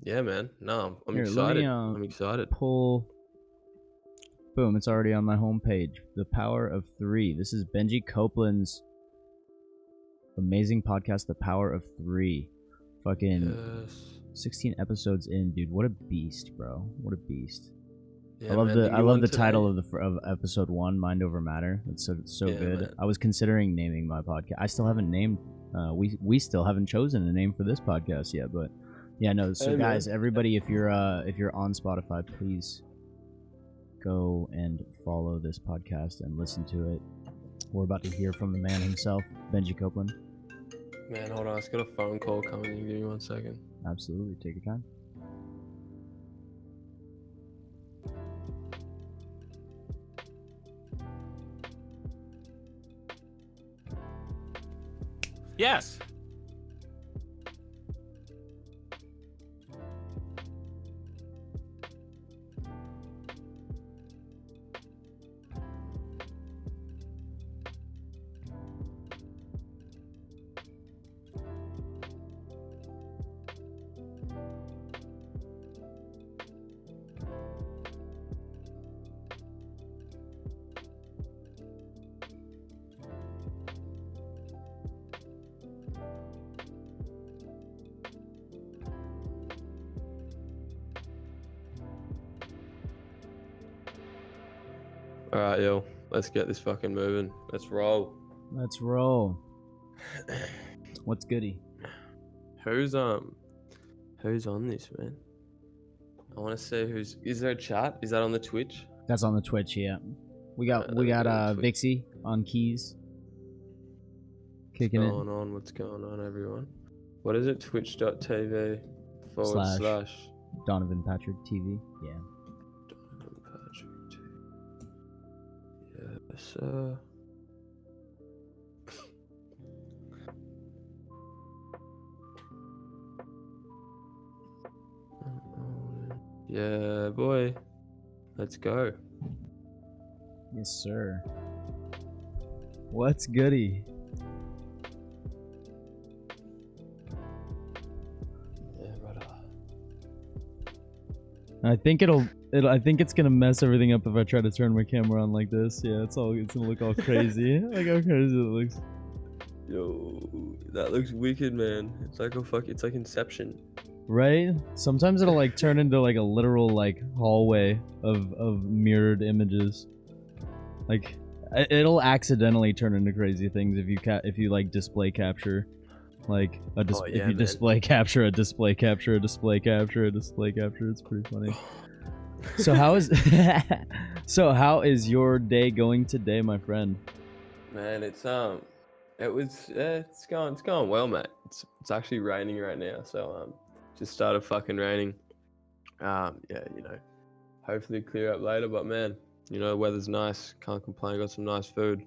Yeah, man. No, I'm Here, excited. let I'm me excited. pull. Boom! It's already on my homepage. The Power of Three. This is Benji Copeland's amazing podcast, The Power of Three. Fucking Yes. 16 episodes in, dude. What a beast, bro. What a beast. Yeah, I love man. the The new one today. title of episode 1, Mind Over Matter. It's so Yeah, good. man. I was considering naming my podcast. I still haven't named. We still haven't chosen a name for this podcast yet, but yeah, no. So Hey, guys, man. everybody, if you're on Spotify, please go and follow this podcast and listen to it. We're about to hear from the man himself, Benji Copeland. Man, hold on. I just got a phone call coming in. Give me 1 second. Absolutely, take your time. Yes. All right, yo. Let's get this fucking moving. Let's roll. Let's roll. What's goody? Who's on this, man? I want to say who's. Is there a chat? Is that on the Twitch? That's on the Twitch, yeah. We got Vixie on keys. Kicking it. What's going on, everyone? What is it? Twitch.tv / Donovan Patrick TV. Yeah. Donovan Patrick TV. Yes, sir. Yeah, boy. Let's go. Yes, sir. What's goody? Yeah, brother. I think I think it's gonna mess everything up if I try to turn my camera on like this. Yeah, it's gonna look all crazy. Like how crazy it looks. Yo, that looks wicked, man. It's like it's like Inception. Right? Sometimes it'll like turn into like a literal like hallway of mirrored images. Like it'll accidentally turn into crazy things if you like display capture, like if you display capture a display capture a display capture a display capture. It's pretty funny. So how is your day going today, my friend? Man, it's going well, mate. It's actually raining right now, so just started fucking raining. Yeah, you know, hopefully clear up later, but man, you know, the weather's nice, can't complain. Got some nice food,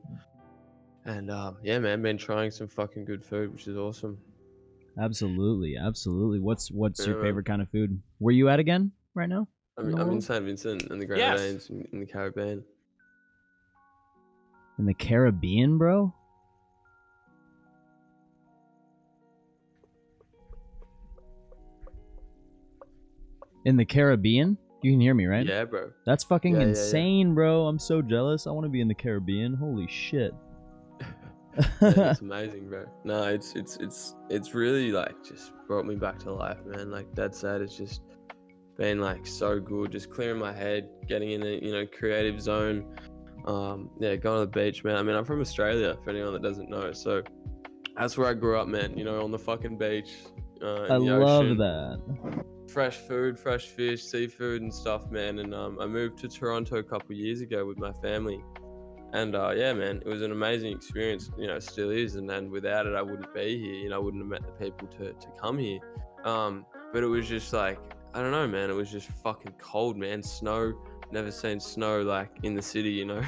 and yeah, man, been trying some fucking good food, which is awesome. Absolutely. What's your favorite kind of food? Where you at again right now? I'm in St. Vincent and the Grenadines, in the Caribbean. In the Caribbean, bro? In the Caribbean? You can hear me, right? Yeah, bro. That's fucking insane, yeah. bro. I'm so jealous. I want to be in the Caribbean. Holy shit. Yeah, it's amazing, bro. No, it's really like just brought me back to life, man. Like Dad said, it's just been like so good, just clearing my head, getting in a, you know, creative zone. Yeah, going to the beach, man. I mean, I'm from Australia, for anyone that doesn't know, so that's where I grew up, man. You know, on the fucking beach. I love that. Fresh food, fresh fish, seafood and stuff, man. And I moved to Toronto a couple years ago with my family. And yeah, man, it was an amazing experience. You know, it still is. And then without it, I wouldn't be here. You know, I wouldn't have met the people to come here. But it was just like, I don't know, man. It was just fucking cold, man. Snow. Never seen snow like in the city, you know.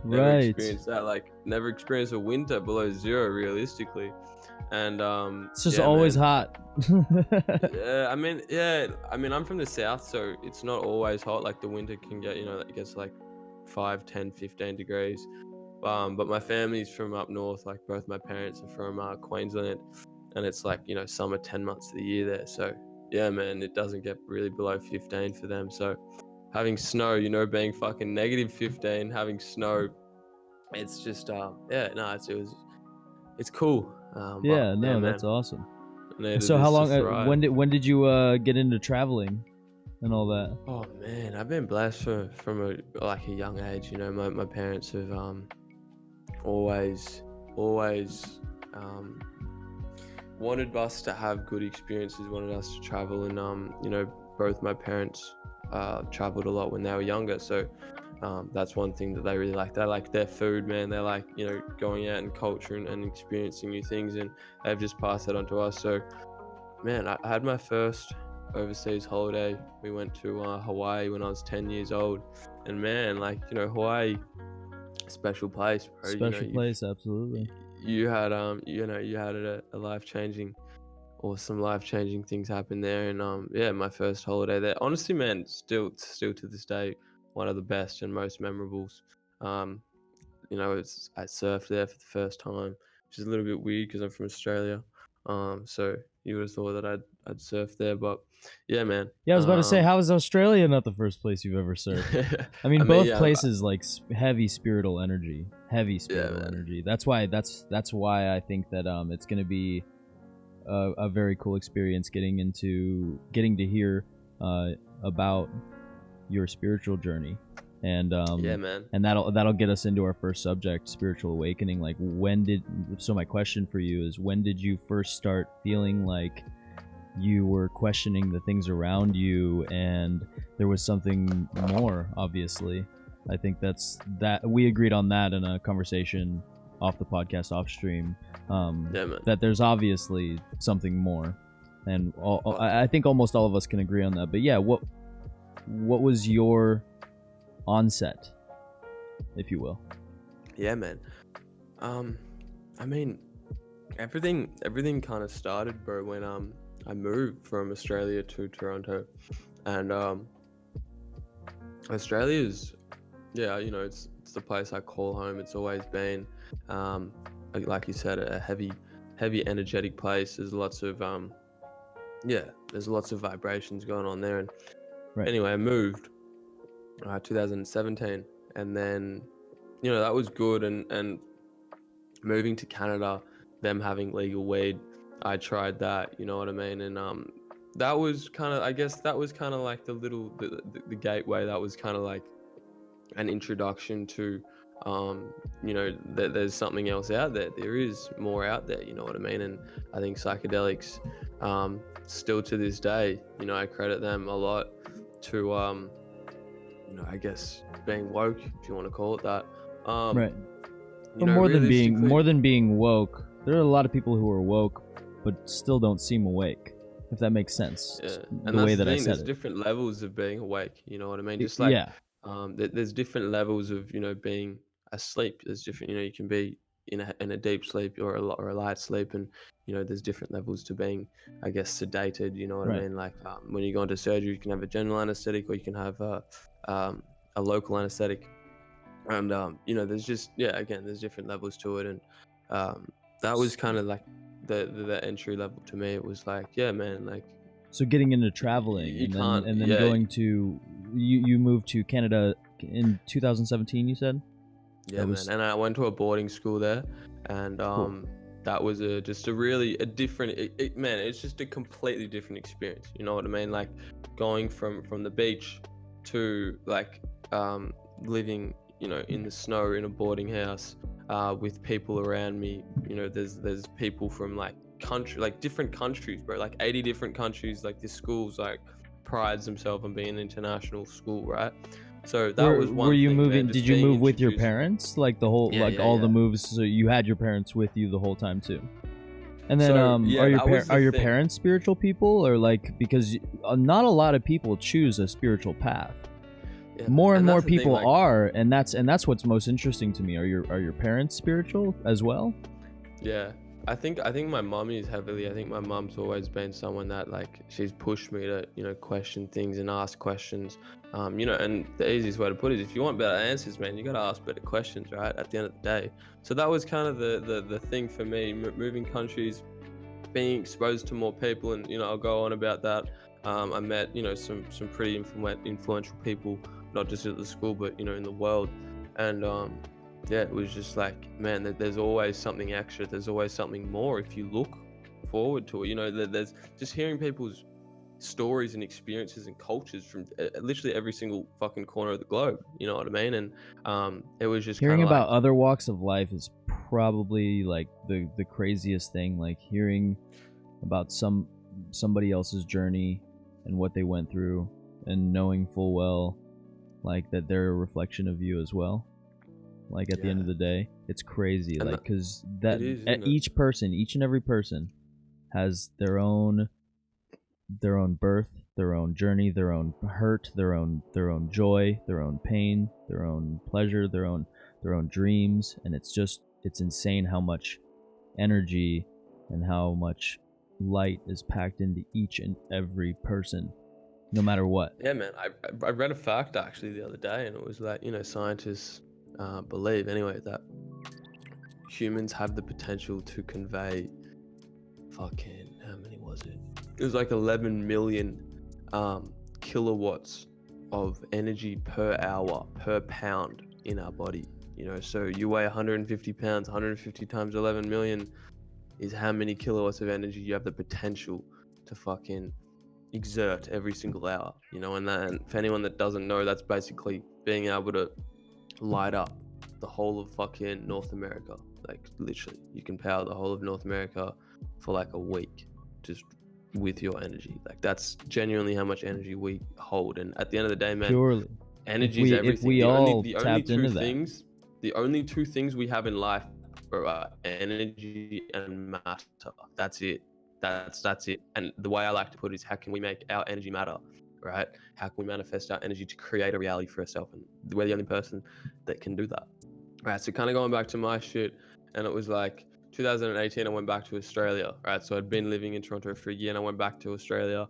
Never experienced that. Like, never experienced a winter below zero, realistically. And it's just always hot. Yeah, I mean, I'm from the south, so it's not always hot. Like the winter can get, you know, it gets like 5, 10, 15 degrees. But my family's from up north. Like both my parents are from Queensland, and it's like, you know, summer 10 months of the year there. So yeah, man, it doesn't get really below 15 for them. So having snow, you know, being fucking negative 15, having snow, it's just yeah, no, it's cool. But Yeah, yeah, no, man, that's awesome. I needed So how this to long? thrive. When did you get into traveling and all that? Oh man, I've been blessed from a young age. You know, my parents have always um wanted us to have good experiences, wanted us to travel, and you know, both my parents traveled a lot when they were younger, so that's one thing that they really like. They like their food, man. They like, you know, going out and culture and experiencing new things, and they've just passed that on to us. So man, I had my first overseas holiday. We went to Hawaii when I was 10 years old, and man, like, you know, Hawaii, special place, bro. You know, Special place, absolutely. you had you know, you had a life-changing or some life-changing things happen there, and yeah, my first holiday there, honestly, man, still to this day, one of the best and most memorables. um you know, I surfed there for the first time, which is a little bit weird because I'm from Australia. So you would have thought that I'd surf there, but yeah, man. Yeah, I was about to say, how is Australia not the first place you've ever surfed? I mean, I mean, both yeah, places like heavy spiritual energy, yeah, man. energy. That's why I think that it's gonna be a very cool experience getting to hear about your spiritual journey, and Yeah, man. and that'll get us into our first subject, spiritual awakening. Like, so my question for you is, when did you first start feeling like you were questioning the things around you and there was something more? Obviously, I think that we agreed on that in a conversation off the podcast, off stream, Yeah, man. that there's obviously something more, and I think almost all of us can agree on that. But yeah, what was your onset, if you will? Yeah, man. I mean, everything kind of started, bro, when I moved from Australia to Toronto, and Australia's, yeah, you know, it's the place I call home. It's always been, like you said, a heavy energetic place. There's lots of yeah, there's lots of vibrations going on there. And Right. anyway, I moved 2017, and then, you know, that was good, and moving to Canada, them having legal weed, I tried that, you know what I mean? And that was kind of, I guess that was kind of like the gateway. That was kind of like an introduction to you know, that there's something else out there. There is more out there, you know what I mean? And I think psychedelics, still to this day, you know, I credit them a lot to you know, I guess being woke, if you want to call it that. Right. You But know, more than being woke, there are a lot of people who are woke but still don't seem awake, if that makes sense. yeah, The and that's way the that I thing. said There's it. different levels of being awake. You know what I mean? Just like Yeah. there's different levels of, you know, being asleep. There's different. You know, you can be in a deep sleep or a light sleep, and you know, there's different levels to being, I guess, sedated. You know what I Right. mean? Like when you go into surgery, you can have a general anesthetic, or you can have a local anesthetic. And you know, there's just, yeah, again, there's different levels to it, and that was kind of like the entry level to me. It was like, yeah, man, like So getting into you, traveling, you can't, and then yeah, going to you moved to Canada in 2017, you said? yeah, That man. was And I went to a boarding school there, and cool. that was just a really a different, man, it's just a completely different experience. You know what I mean? Like going from the beach to like living, you know, in the snow in a boarding house with people around me. You know, there's people from like different countries, bro, like 80 different countries. Like this school's like prides themselves on being an international school, right? So that was Were one you thing, man, moving? just Did you being move with your introduced. parents? Like the whole, Yeah, like yeah, all the yeah. moves. So you had your parents with you the whole time too. And then, So yeah, that was the are your thing. parents spiritual people, or like, because not a lot of people choose a spiritual path. Yeah, More and and more that's the thing, people like, are, and that's what's most interesting to me. Are your parents spiritual as well? yeah, I think my mum is heavily. I think my mum's always been someone that, like, she's pushed me to, you know, question things and ask questions. You know, and the easiest way to put it is, if you want better answers, man, you got to ask better questions, right? At the end of the day. So that was kind of the thing for me, moving countries, being exposed to more people, and I'll go on about that. I met some pretty influential people, not just at the school but in the world. And yeah, it was just like, man, there's always something extra, there's always something more if you look forward to it. There's just hearing people's stories and experiences and cultures from literally every single fucking corner of the globe, you know what I mean? And it was just Hearing kind of about other walks of life is probably like the craziest thing. Like hearing about somebody else's journey and what they went through, and knowing full well like that they're a reflection of you as well. Like at the end of the day, it's crazy. And like, because each and every person has their own birth, their own journey, their own hurt, their own joy, their own pain, their own pleasure, their own dreams. And it's insane how much energy and how much light is packed into each and every person, no matter what. Yeah, man. I read a fact actually the other day, and it was like, scientists believe anyway that humans have the potential to convey fucking, how many was it? It was like 11 million kilowatts of energy per hour per pound in our body. So you weigh 150 pounds, 150 times 11 million is how many kilowatts of energy you have the potential to fucking exert every single hour. And for anyone that doesn't know, that's basically being able to light up the whole of fucking North America. Like literally, you can power the whole of North America for like a week just with your energy. Like that's genuinely how much energy we hold. And at the end of the day, man, purely energy is everything. If we all tapped into that. The only two things we have in life are energy and matter. That's it. That's it. And the way I like to put it is, how can we make our energy matter, right? How can we manifest our energy to create a reality for ourselves? And we're the only person that can do that, right? So kind of going back to my shit, and it was like 2018, I went back to Australia, right? So I'd been living in Toronto for a year, and I went back to Australia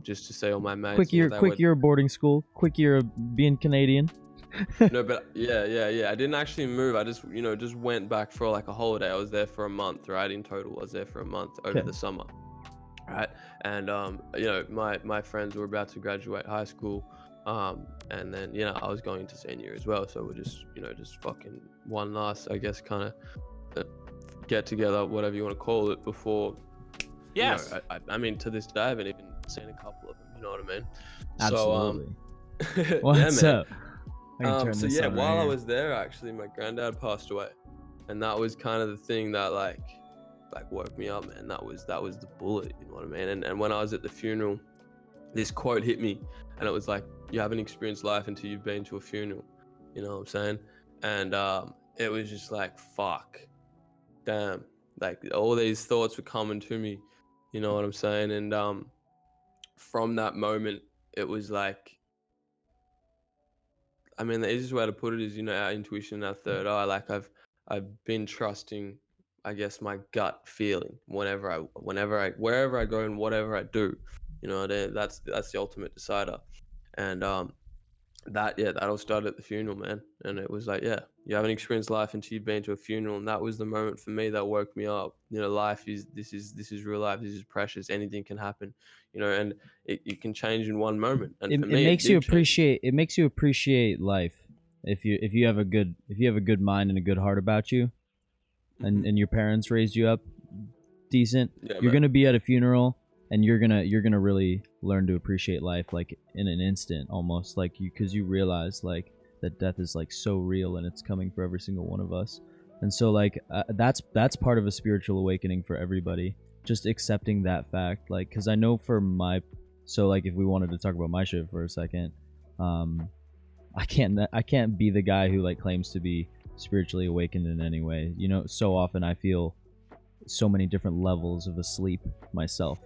just to see all my mates. Quick year of boarding school, quick year of being Canadian. No, but yeah. I didn't actually move. I just, just went back for like a holiday. I was there for a month, right? In total, I was there for a month over the summer, right? And my friends were about to graduate high school, and then I was going to senior as well. So we're just, just fucking one last, I guess, kind of get together, whatever you want to call it, before. Yes. I mean, to this day, I haven't even seen a couple of them. You know what I mean? Absolutely. So, What's up? So yeah, while I was there, actually, my granddad passed away, and that was kind of the thing that like woke me up, man. That was the bullet, you know what I mean? And when I was at the funeral, this quote hit me, and it was like, you haven't experienced life until you've been to a funeral, you know what I'm saying? And it was just like, fuck, damn, like all these thoughts were coming to me, you know what I'm saying? And from that moment, it was like, I mean, the easiest way to put it is, our intuition, our third eye. Like I've been trusting, I guess, my gut feeling wherever I go and whatever I do. That's the ultimate decider. And that all started at the funeral, man. And it was like, yeah, you haven't experienced life until you've been to a funeral, and that was the moment for me that woke me up. Life is this is real life. This is precious. Anything can happen. And it can change in one moment. And for me, it makes you appreciate life if you have a good mind and a good heart about you, and your parents raised you up decent. Yeah, you're gonna be at a funeral, and you're gonna really learn to appreciate life, like in an instant, almost, like because you realize like that death is like so real, and it's coming for every single one of us. And so like that's part of a spiritual awakening for everybody, just accepting that fact. Like, because I know so like if we wanted to talk about my shit for a second, I can't be the guy who like claims to be spiritually awakened in any way. So often I feel so many different levels of asleep myself.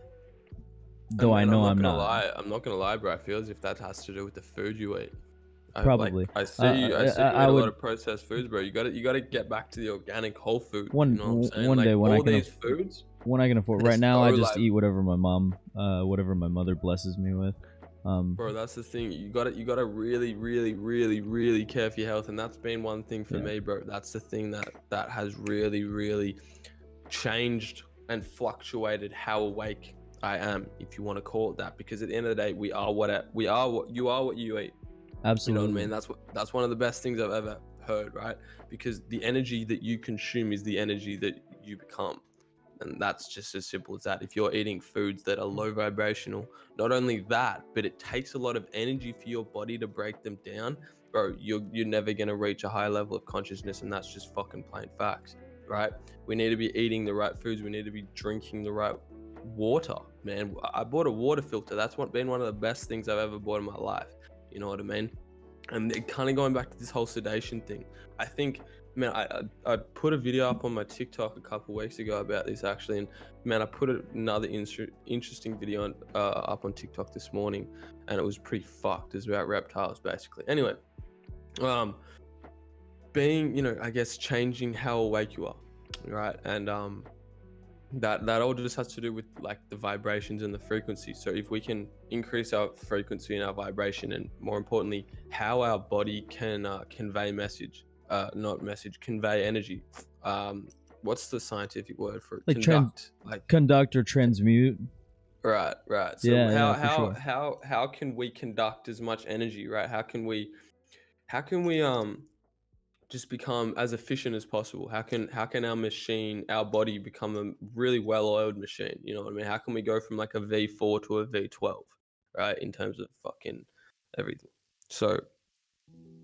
Though I know I'm not. I'm not gonna lie, bro. I feel as if that has to do with the food you eat. Probably. I see you eat a lot of processed foods, bro. You gotta get back to the organic whole food. One day when I can afford. Right now, I just eat whatever my mother blesses me with. Bro, that's the thing. You gotta really, really, really, really care for your health, and that's been one thing for me, bro. That's the thing that has really, really changed and fluctuated how awake I am, if you want to call it that, because at the end of the day, you are what you eat. Absolutely. You know what I mean? That's one of the best things I've ever heard, right? Because the energy that you consume is the energy that you become. And that's just as simple as that. If you're eating foods that are low vibrational, not only that, but it takes a lot of energy for your body to break them down, bro, you're never gonna reach a high level of consciousness, and that's just fucking plain facts, right? We need to be eating the right foods. We need to be drinking the right water, man. I bought a water filter. That's been one of the best things I've ever bought in my life. You know what I mean? And it kind of going back to this whole sedation thing, I think, man, I put a video up on my TikTok a couple weeks ago about this actually, and man, I put another interesting video up on TikTok this morning, and it was pretty fucked. It's about reptiles basically. Anyway, being, you know, I guess changing how awake you are, right? And that all just has to do with like the vibrations and the frequency. So if we can increase our frequency and our vibration, and more importantly, how our body can convey convey energy. What's the scientific word for it? Like Conduct, or transmute. Right. So Yeah, how can we conduct as much energy, right? How can we just become as efficient as possible? How can our body become a really well-oiled machine? You know what I mean? How can we go from like a V4 to a V12, right? In terms of fucking everything. So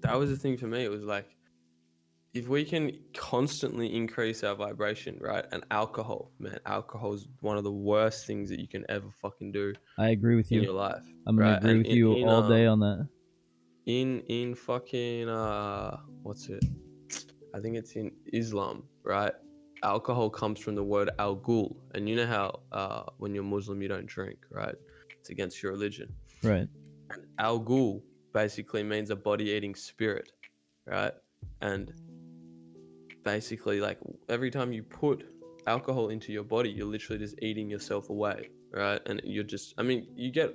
that was the thing for me. It was like, if we can constantly increase our vibration, right? And alcohol is one of the worst things that you can ever fucking do. I agree with you. In your life. I'm gonna agree with you all day on that. In fucking what's it? I think it's in Islam, right? Alcohol comes from the word al-ghul, and you know how when you're Muslim you don't drink, right? It's against your religion, right? And al-ghul basically means a body-eating spirit, right? And basically, like, every time you put alcohol into your body, you're literally just eating yourself away, right? And you're just, I mean, you get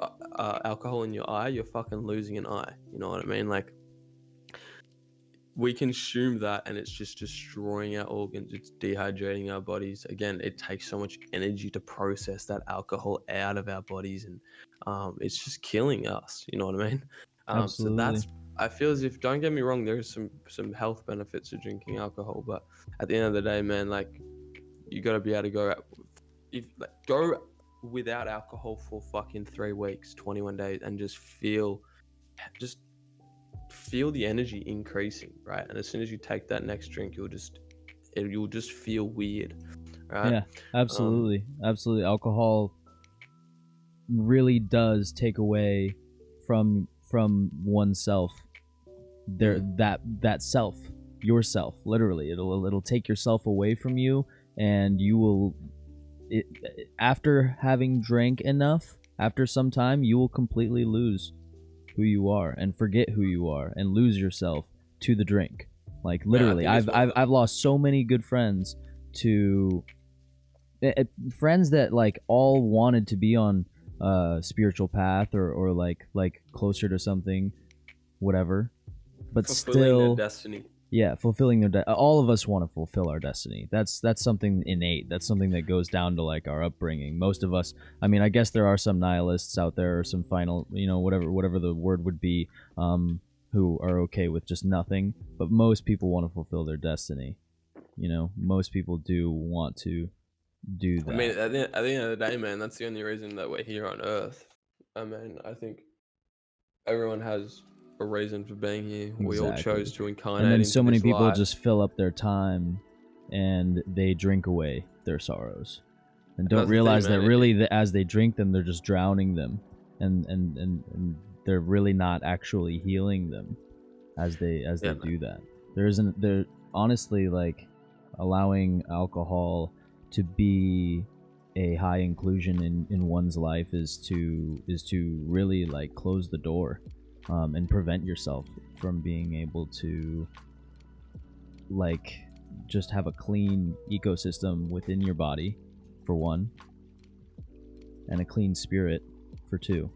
alcohol in your eye, you're fucking losing an eye. You know what I mean? Like, we consume that and it's just destroying our organs. It's dehydrating our bodies. Again, it takes so much energy to process that alcohol out of our bodies, and it's just killing us. You know what I mean? Absolutely. So I feel as if, don't get me wrong, there's some health benefits to drinking alcohol, but at the end of the day, man, like, you got to be able to go without alcohol for fucking 3 weeks, 21 days, and just feel the energy increasing, right? And as soon as you take that next drink, you'll just feel weird, right? Yeah, absolutely. Alcohol really does take away from oneself, that self, yourself. Literally, it'll take yourself away from you, and you will, after having drank enough, after some time, you will completely lose who you are and forget who you are and lose yourself to the drink. Like, literally, yeah, I've lost so many good friends to friends that like all wanted to be on a spiritual path or like closer to something, whatever, but still their destiny. Yeah, fulfilling their all of us want to fulfill our destiny. That's something innate. That's something that goes down to like our upbringing. Most of us, I mean, I guess there are some nihilists out there, or some final, you know, whatever the word would be, who are okay with just nothing. But most people want to fulfill their destiny. You know, most people do want to do that. I mean, at the end of the day, man, that's the only reason that we're here on Earth. I mean, I think everyone has a reason for being here. Exactly. We all chose to incarnate. And then so many people life. Just fill up their time and they drink away their sorrows and don't realize that really as they drink them, they're just drowning them, and they're really not actually healing them as they do that. There honestly, like, allowing alcohol to be a high inclusion in one's life is to really like close the door. And prevent yourself from being able to, like, just have a clean ecosystem within your body, for one, and a clean spirit, for two.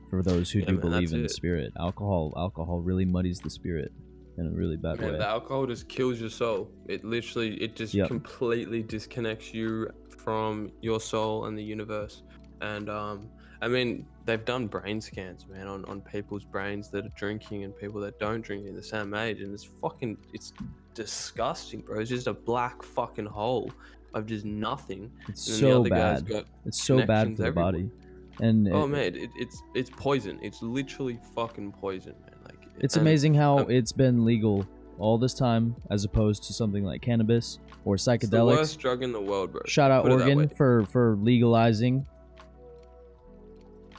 For those who do believe in the spirit, alcohol really muddies the spirit in a really bad way. The alcohol just kills your soul. It literally, it just completely disconnects you from your soul and the universe. And I mean, they've done brain scans, man, on people's brains that are drinking and people that don't drink in the same age, and it's disgusting, bro. It's just a black fucking hole of just nothing. It's And then the so other guy's bad. got It's so bad connections for the everywhere. body. And Oh man, it's poison. It's literally fucking poison, man. Like it's and, amazing how it's been legal all this time as opposed to something like cannabis or it's the psychedelics. worst drug in the world, bro. Shout out Put it that Oregon way. for legalizing.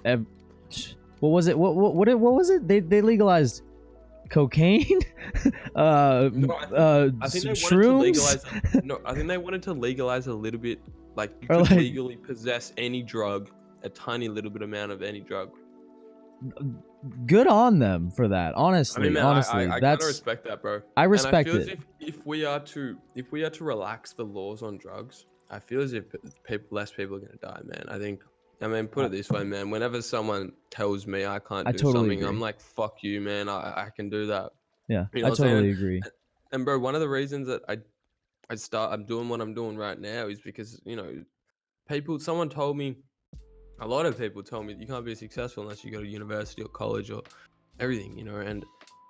What was it? What was it? They legalized cocaine. No, I think they wanted to shrooms. legalize. No, I think they wanted to legalize a little bit. Like you Or could like- legally possess any drug, a tiny little bit amount of any drug. Good on them for that. Honestly, I mean, man, honestly, I kind that's of respect that, bro. I respect and I feel it. as if we are to relax the laws on drugs, I feel as if less people are gonna die, man. I mean, put it this way, man. Whenever someone tells me I can't I do totally something, agree. I'm like, fuck you, man. I can do that. Yeah, You know I what I'm saying? totally agree. And bro, one of the reasons that I'm doing what I'm doing right now is because, someone told me, a lot of people told me that you can't be successful unless you go to university or college or everything, and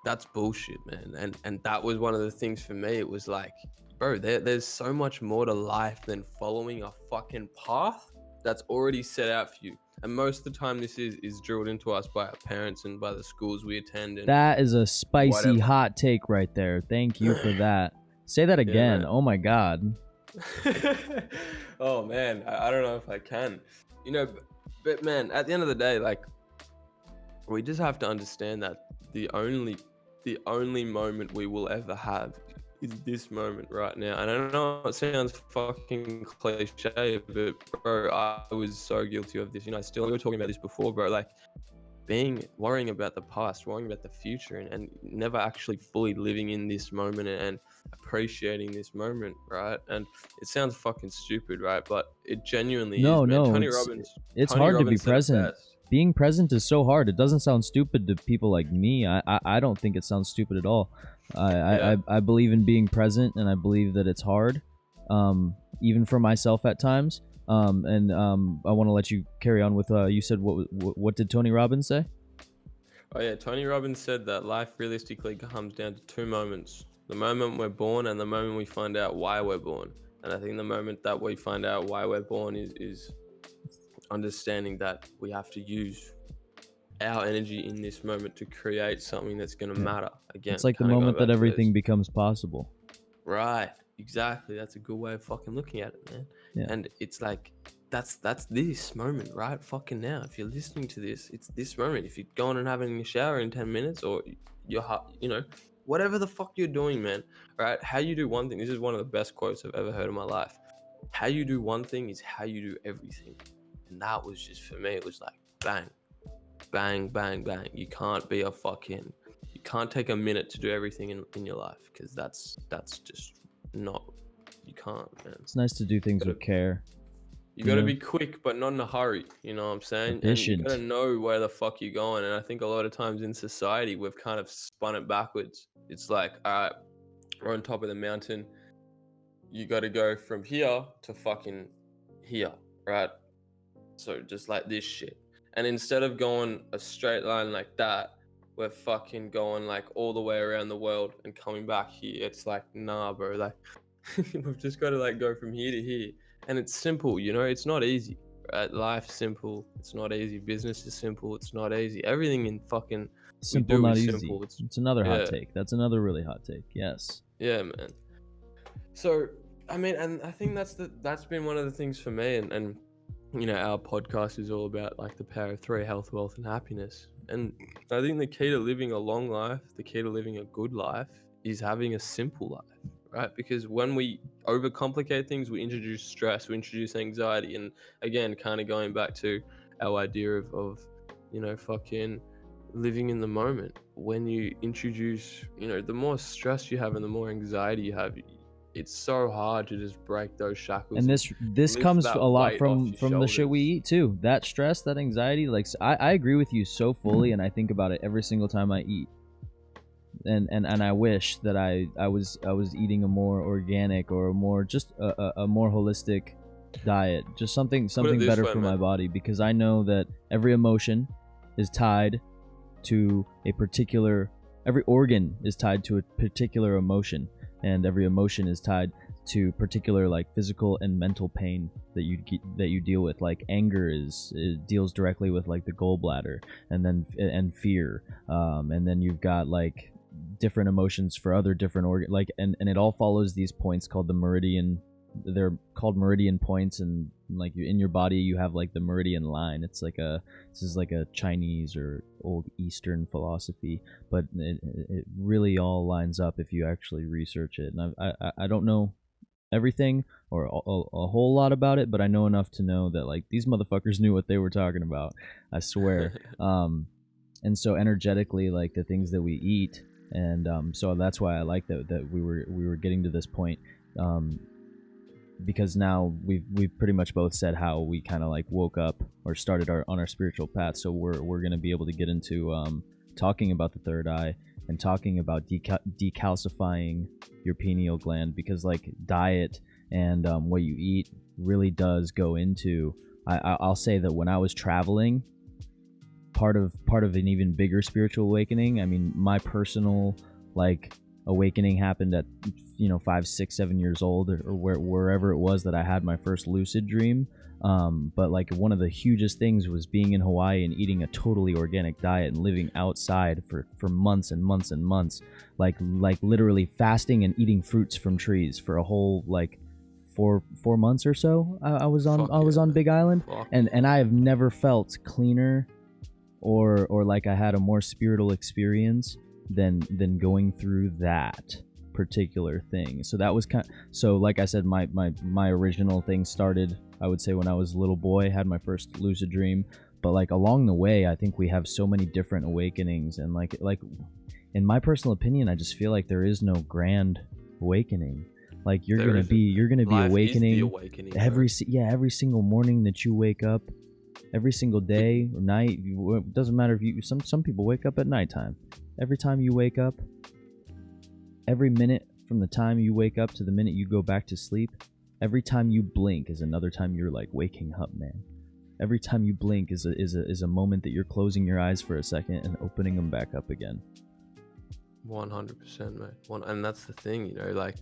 that's bullshit, man. And that was one of the things for me. It was like, bro, there's so much more to life than following a fucking path that's already set out for you. And most of the time this is drilled into us by our parents and by the schools we attend. And That is a spicy whatever. hot take right there. Thank you for that. Say that again. man. Oh my god. Oh man, I don't know if I can, but man, at the end of the day, like, we just have to understand that the only moment we will ever have is this moment right now. And I know it sounds fucking cliche, but bro, I was so guilty of this. We were talking about this before, bro. Like, worrying about the past, worrying about the future, and never actually fully living in this moment and appreciating this moment, right? And it sounds fucking stupid, right? But it genuinely is, man. Tony Robbins. It's Tony hard to be Robbins said it present. best. Being present is so hard. It doesn't sound stupid to people like me. I don't think it sounds stupid at all. I believe in being present, and I believe that it's hard, even for myself at times. I want to let you carry on with you said what did Tony Robbins say? Oh yeah, Tony Robbins said that life realistically comes down to two moments: the moment we're born and the moment we find out why we're born. And I think the moment that we find out why we're born is understanding that we have to use our energy in this moment to create something that's going to matter. Again, It's like the kinda going moment that back to everything this. becomes possible. Right, exactly. That's a good way of fucking looking at it, man. Yeah. And it's like that's this moment right fucking now. If you're listening to this, it's this moment. If you're going and having a shower in 10 minutes, or you're whatever the fuck you're doing, man, right? How you do one thing, this is one of the best quotes I've ever heard in my life. How you do one thing is how you do everything. And that was just, for me, it was like bang, bang, bang, bang. You can't take a minute to do everything in your life, because that's just not, you can't, man. It's nice to do things with care. You gotta be quick, but not in a hurry. You know what I'm saying? Efficient. And you gotta know where the fuck you're going. And I think a lot of times in society, we've kind of spun it backwards. It's like, all right, we're on top of the mountain. You gotta go from here to fucking here, right? So just like this shit. And instead of going a straight line like that, we're fucking going like all the way around the world and coming back here. It's like, nah, bro. Like, we've just got to like go from here to here. And it's simple, it's not easy, right? Life's simple. It's not easy. Business is simple. It's not easy. Everything in fucking Simple, we do not is easy. simple. It's another hot yeah. take. That's another really hot take. Yes. Yeah, man. So, I mean, and I think that's been one of the things for me, and our podcast is all about like the power of three: health, wealth, and happiness. And I think the key to living a long life, the key to living a good life, is having a simple life, right? Because when we overcomplicate things, we introduce stress, we introduce anxiety, and again, kind of going back to our idea of fucking living in the moment. When you introduce, the more stress you have and the more anxiety you have, it's so hard to just break those shackles. And this comes a lot from the shit we eat too. That stress, that anxiety, like I agree with you so fully, and I think about it every single time I eat. And I wish that I was eating a more organic or a more just a more holistic diet, just something Put it this better way, for my man. body, because I know that every emotion is tied to a particular, every organ is tied to a particular emotion, and every emotion is tied to particular like physical and mental pain that you deal with. Like anger it deals directly with like the gallbladder, and then and fear, and then you've got like different emotions for other different organ, like, and it all follows these points called the meridian. They're called meridian points, and like in your body you have like the meridian line. It's like this is like a Chinese or old Eastern philosophy, but it really all lines up if you actually research it. And I don't know everything or a whole lot about it, but I know enough to know that like these motherfuckers knew what they were talking about, I swear. And so energetically, like the things that we eat, and so that's why I like that we were getting to this point, because now we've pretty much both said how we kind of like woke up or started on our spiritual path. So we're gonna be able to get into talking about the third eye and talking about decalcifying your pineal gland, because like diet and what you eat really does go into. I'll say that when I was traveling, part of an even bigger spiritual awakening. I mean, my personal like awakening happened at 5, 6, 7 years old, or wherever it was that I had my first lucid dream. But like one of the hugest things was being in Hawaii and eating a totally organic diet and living outside for months and months and months, like literally fasting and eating fruits from trees for a whole like 4 months or so. I was on Big Island, and I have never felt cleaner or like I had a more spiritual experience than going through that particular thing. So that was so like I said, my original thing started, I would say, when I was a little boy, had my first lucid dream. But like along the way, I think we have so many different awakenings, and like in my personal opinion, I just feel like there is no grand awakening. Like you're gonna be awakening every single morning that you wake up, every single day or night. It doesn't matter if you some people wake up at nighttime. Every time you wake up, every minute from the time you wake up to the minute you go back to sleep, every time you blink is another time you're like waking up, man. Every time you blink is a moment that you're closing your eyes for a second and opening them back up again. 100%, mate. And that's the thing, like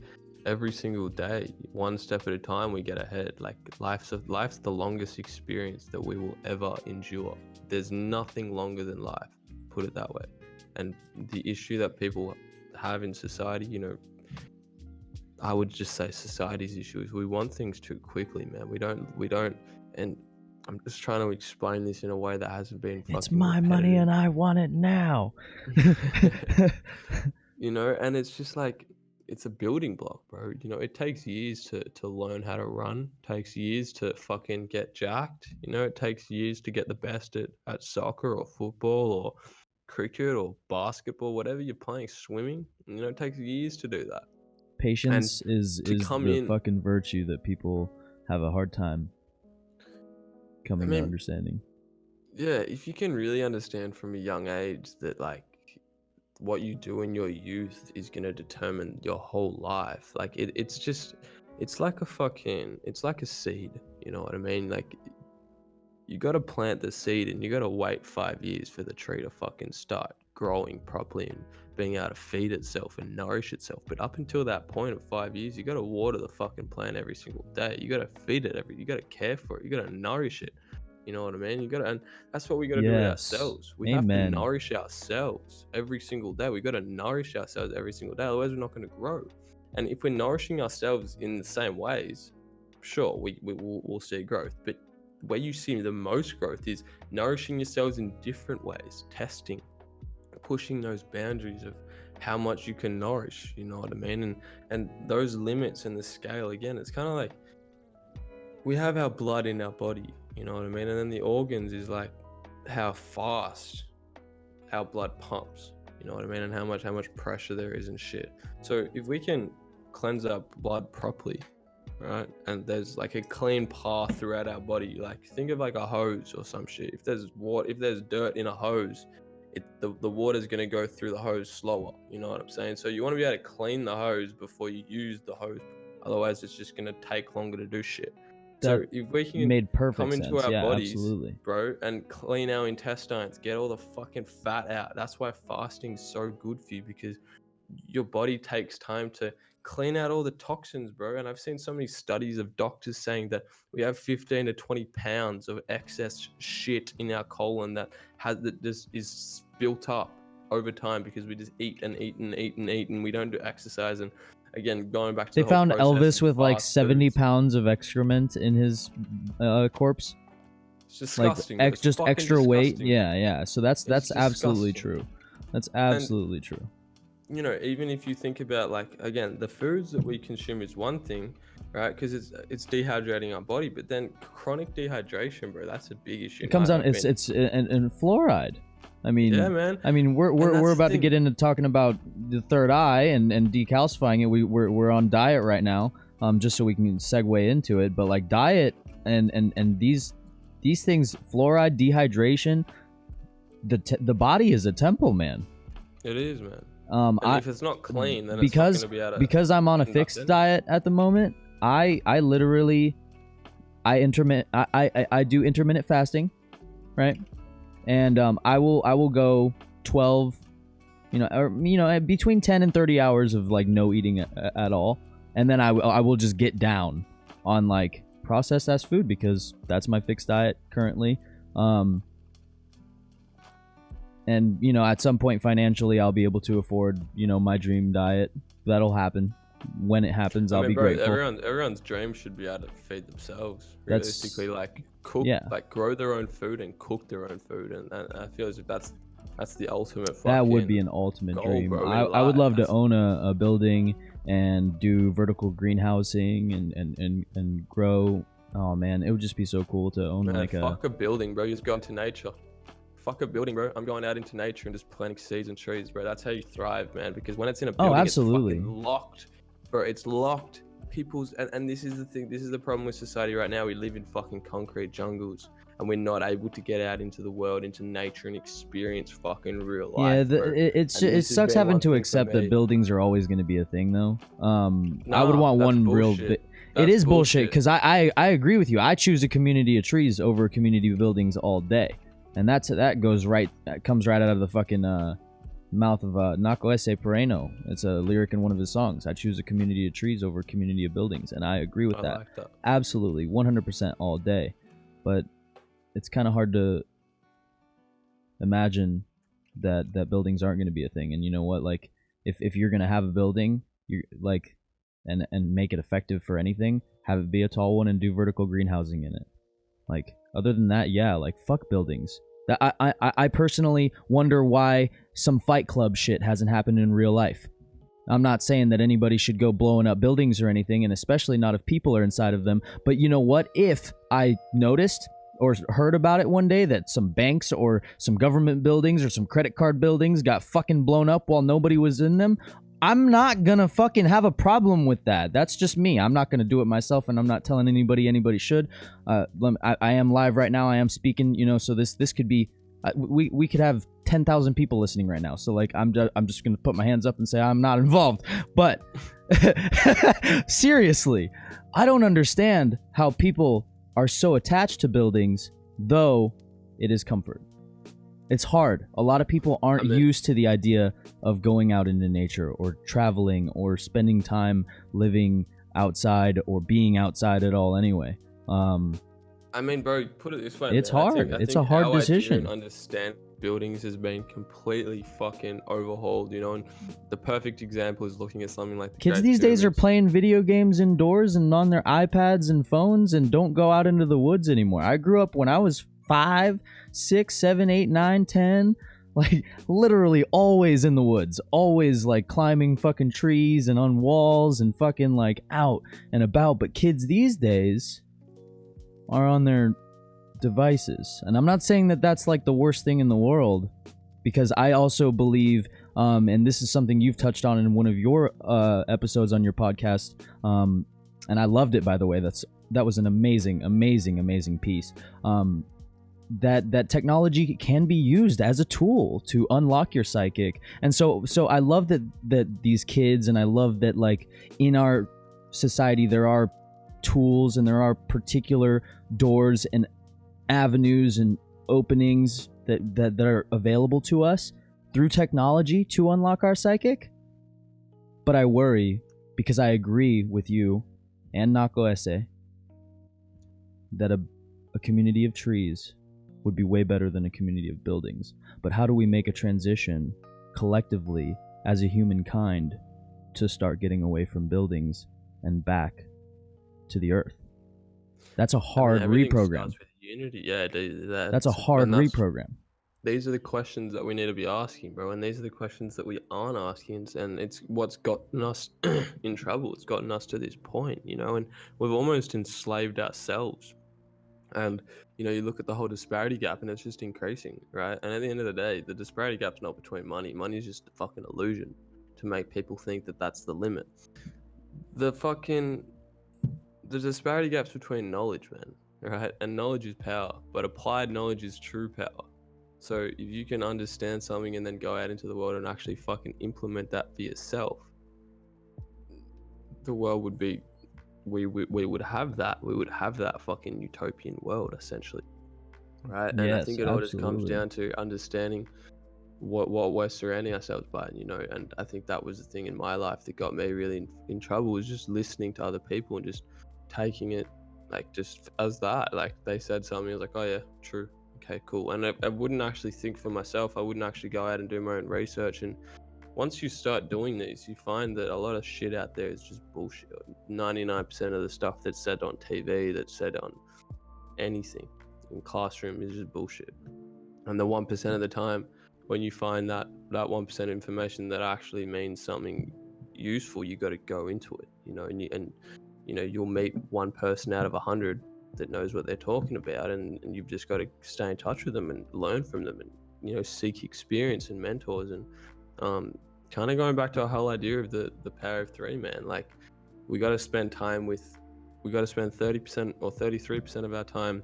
every single day, one step at a time, we get ahead. Like life's the longest experience that we will ever endure. There's nothing longer than life, put it that way. And the issue that people have in society, I would just say society's issue is we want things too quickly, man. We don't, and I'm just trying to explain this in a way that hasn't been fucking It's my money and I want it now. And it's just like, it's a building block, bro. It takes years to learn how to run. It takes years to fucking get jacked. It takes years to get the best at soccer or football or cricket or basketball, whatever you're playing, swimming. It takes years to do that. Patience is the fucking virtue that people have a hard time coming to understanding. Yeah, if you can really understand from a young age that like what you do in your youth is going to determine your whole life. Like it's like a seed, you know what I mean? Like you got to plant the seed and you got to wait 5 years for the tree to fucking start growing properly and being able to feed itself and nourish itself. But up until that point of 5 years, you got to water the fucking plant every single day. You got to feed it you got to care for it. You got to nourish it. You know what I mean? And that's what we got to do with ourselves. We have to nourish ourselves every single day. We got to nourish ourselves every single day. Otherwise, we're not going to grow. And if we're nourishing ourselves in the same ways, sure, we'll see growth. But where you see the most growth is nourishing yourselves in different ways, testing, pushing those boundaries of how much you can nourish. You know what I mean? And those limits and the scale, again, it's kind of like we have our blood in our body. You know what I mean? And then the organs is like how fast our blood pumps, you know what I mean? And how much pressure there is and shit. So if we can cleanse our blood properly, right? And there's like a clean path throughout our body. Like think of like a hose or some shit. If there's dirt in a hose, the water's gonna go through the hose slower. You know what I'm saying? So you want to be able to clean the hose before you use the hose. Otherwise, it's just gonna take longer to do shit. So that if we can made perfect come into sense. our Yeah, bodies, absolutely. bro, and clean our intestines, get all the fucking fat out. That's why fasting's so good for you, because your body takes time to clean out all the toxins, bro. And I've seen so many studies of doctors saying that we have 15 to 20 pounds of excess shit in our colon that just is built up over time because we just eat and eat and eat and eat, and we don't do exercise. And again, going back to They the whole found process Elvis of with like fast 70 foods, pounds of excrement in his corpse. it's disgusting. Like It's just fucking extra weight. disgusting. Yeah. So that's absolutely disgusting. true. That's absolutely true. You know, even if you think about, like, again, the foods that we consume is one thing, right? Because it's dehydrating our body, but then chronic dehydration, bro, that's a big issue. It comes down. It's and fluoride. I mean, yeah, man. I mean, we're about to get into talking about the third eye and decalcifying it. We're on diet right now, just so we can segue into it. But like diet and these things, fluoride, dehydration, the body is a temple, man. It is, man. And if it's not clean, then it's not going to be able to because I'm on a fixed diet at the moment. I literally I do intermittent fasting, right? And I will go 12, between 10 and 30 hours of like no eating at all, and then I will just get down on like processed fast food because that's my fixed diet currently. And at some point financially I'll be able to afford my dream diet. That'll happen. When it happens, I'll be grateful. Everyone's dream should be able to feed themselves. Realistically, like cook, like grow their own food and cook their own food, and I feel as if that's the ultimate. That would be an ultimate dream. I would love to own a building and do vertical greenhousing and grow. Oh man, it would just be so cool to own fuck a building, bro. You just go into nature. Fuck a building, bro. I'm going out into nature and just planting seeds and trees, bro. That's how you thrive, man. Because when it's in a building, absolutely. It's fucking locked. Bro, it's locked. People's and this is the thing. This is the problem with society right now. We live in fucking concrete jungles, and we're not able to get out into the world, into nature, and experience fucking real life. Yeah, it sucks having to accept that buildings are always going to be a thing, though. I would want one bullshit. Real. It is bullshit because I agree with you. I choose a community of trees over a community of buildings all day, and that comes right out of the fucking. Mouth of Naco Esse Pereno. It's a lyric in one of his songs. I choose a community of trees over a community of buildings, and I agree with that. Like that. Absolutely, 100% all day. But it's kind of hard to imagine that buildings aren't going to be a thing. And you know what? Like, if you're going to have a building, you like, and make it effective for anything, have it be a tall one and do vertical greenhousing in it. Like, other than that, yeah, like fuck buildings. I personally wonder why some Fight Club shit hasn't happened in real life. I'm not saying that anybody should go blowing up buildings or anything, and especially not if people are inside of them. But you know what? If I noticed or heard about it one day that some banks or some government buildings or some credit card buildings got fucking blown up while nobody was in them, I'm not gonna fucking have a problem with that. That's just me. I'm not gonna do it myself, and I'm not telling anybody should. I am live right now. I am speaking. So this could be. We could have 10,000 people listening right now. So like I'm just gonna put my hands up and say I'm not involved. But seriously, I don't understand how people are so attached to buildings, though it is comfort. It's hard. A lot of people aren't used to the idea of going out into nature or traveling or spending time living outside or being outside at all anyway. Bro, put it this way. It's hard. It's a hard decision. Understand buildings has been completely fucking overhauled, and the perfect example is looking at something like the kids these days are playing video games indoors and on their iPads and phones and don't go out into the woods anymore. I grew up when I was 5, 6, 7, 8, 9, 10, like literally always in the woods, always like climbing fucking trees and on walls and fucking like out and about. But kids these days are on their devices, and I'm not saying that that's like the worst thing in the world, because I also believe, and this is something you've touched on in one of your episodes on your podcast, and I loved it, by the way. That was an amazing piece. That technology can be used as a tool to unlock your psychic. And so I love that these kids, and I love that like in our society there are tools and there are particular doors and avenues and openings that are available to us through technology to unlock our psychic. But I worry, because I agree with you and Nako Ese, that a community of trees would be way better than a community of buildings. But how do we make a transition collectively as a humankind to start getting away from buildings and back to the earth? That's a hard reprogram. Starts with unity. Yeah, that's a hard reprogram. These are the questions that we need to be asking, bro, and these are the questions that we aren't asking, and it's what's gotten us in trouble. It's gotten us to this point, you know, and we've almost enslaved ourselves. And you know, you look at the whole disparity gap, and it's just increasing, right? And at the end of the day, the disparity gap's not between money. Money is just a fucking illusion to make people think that that's the limit. The disparity gap's between knowledge, man, right? And knowledge is power, but applied knowledge is true power. So if you can understand something and then go out into the world and actually fucking implement that for yourself, the world would be, we would have that. We would have that fucking utopian world, essentially, right? And yes, I think it all absolutely. just comes down to understanding what we're surrounding ourselves by, you know. And I think that was the thing in my life that got me really in trouble, was just listening to other people and just taking it like just as that, like they said something, I was like, oh yeah, true, okay, cool. And I wouldn't actually think for myself. I wouldn't actually go out and do my own research. And once you start doing these, you find that a lot of shit out there is just bullshit. 99% of the stuff that's said on TV, that's said on anything in classroom, is just bullshit. And the 1% of the time, when you find that 1% information that actually means something useful, you got to go into it, you know. And you know, you'll meet one person out of 100 that knows what they're talking about, and you've just got to stay in touch with them and learn from them, and you know, seek experience and mentors. And kind of going back to our whole idea of the power of three, man, like we got to spend 30% or 33% of our time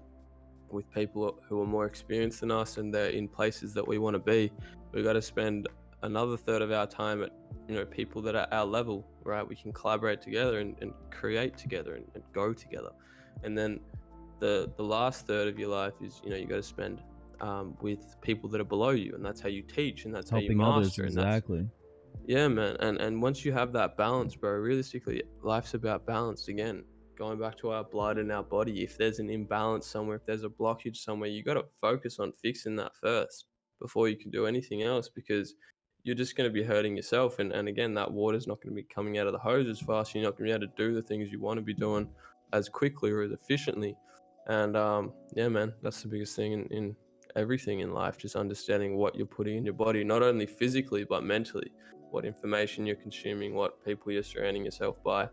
with people who are more experienced than us, and they're in places that we want to be. We got to spend another third of our time at, you know, people that are our level, right? We can collaborate together and create together and go together. And then the last third of your life is, you know, you got to spend with people that are below you, and that's how you teach, and that's helping how you others. master. Exactly. Yeah, man. And once you have that balance, bro, realistically, life's about balance again. Going back to our blood and our body, if there's an imbalance somewhere, if there's a blockage somewhere, you got to focus on fixing that first before you can do anything else, because you're just going to be hurting yourself. And again, that water's not going to be coming out of the hose as fast. You're not going to be able to do the things you want to be doing as quickly or as efficiently. And yeah, man, that's the biggest thing in everything in life, just understanding what you're putting in your body, not only physically, but mentally. What information you're consuming, what people you're surrounding yourself by,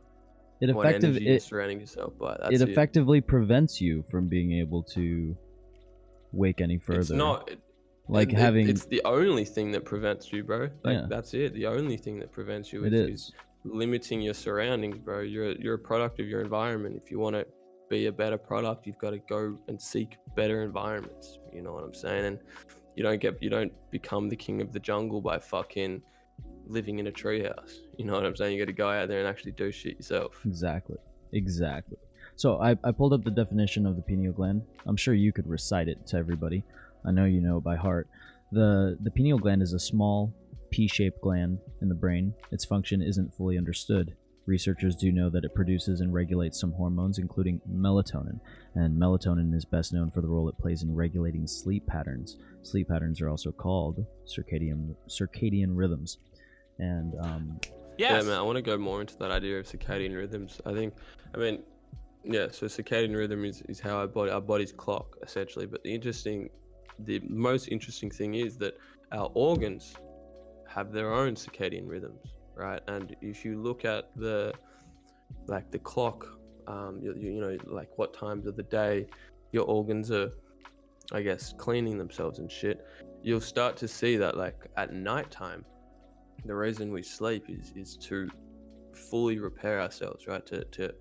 what energy you're surrounding yourself by. That's it effectively prevents you from being able to wake any further. It's not it's the only thing that prevents you, bro. Like, yeah, that's it. The only thing that prevents you is limiting your surroundings, bro. You're a product of your environment. If you want to be a better product, you've got to go and seek better environments. You know what I'm saying? And you don't become the king of the jungle by fucking living in a treehouse. You know what I'm saying? You got to go out there and actually do shit yourself. Exactly. So I pulled up the definition of the pineal gland. I'm sure you could recite it to everybody. I know you know it by heart. The pineal gland is a small pea-shaped gland in the brain. Its function isn't fully understood. Researchers do know that it produces and regulates some hormones, including melatonin. And melatonin is best known for the role it plays in regulating sleep patterns. Sleep patterns are also called circadian rhythms. And yeah, man, I want to go more into that idea of circadian rhythms. So circadian rhythm is how our bodies clock, essentially. But the most interesting thing is that our organs have their own circadian rhythms, right? And if you look at the clock, you know, like what times of the day your organs are, I guess, cleaning themselves and shit, you'll start to see that, like, at nighttime, the reason we sleep is to fully repair ourselves, right? To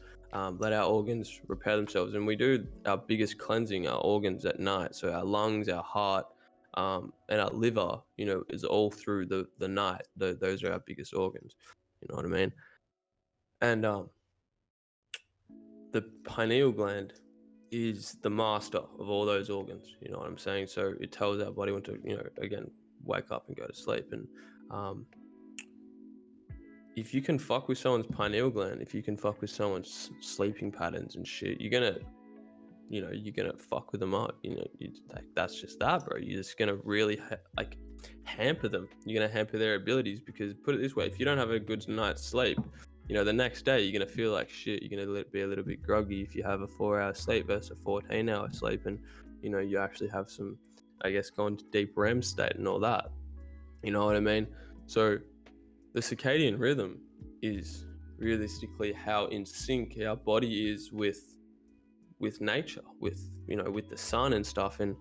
let our organs repair themselves. And we do our biggest cleansing, our organs, at night. So our lungs, our heart, and our liver, you know, is all through the night. Those are our biggest organs. You know what I mean? And the pineal gland is the master of all those organs. You know what I'm saying? So it tells our body when to, again, wake up and go to sleep. And if you can fuck with someone's pineal gland, if you can fuck with someone's sleeping patterns and shit, you're gonna fuck with them up. That's just that, bro. You're just gonna really hamper them. You're gonna hamper their abilities, because put it this way: if you don't have a good night's sleep, the next day you're gonna feel like shit. You're gonna be a little bit groggy if you have a 4-hour sleep versus a 14-hour sleep, and you actually have some, I guess, go into deep REM state and all that. You know what I mean? So the circadian rhythm is realistically how in sync our body is with nature, with the sun and stuff. And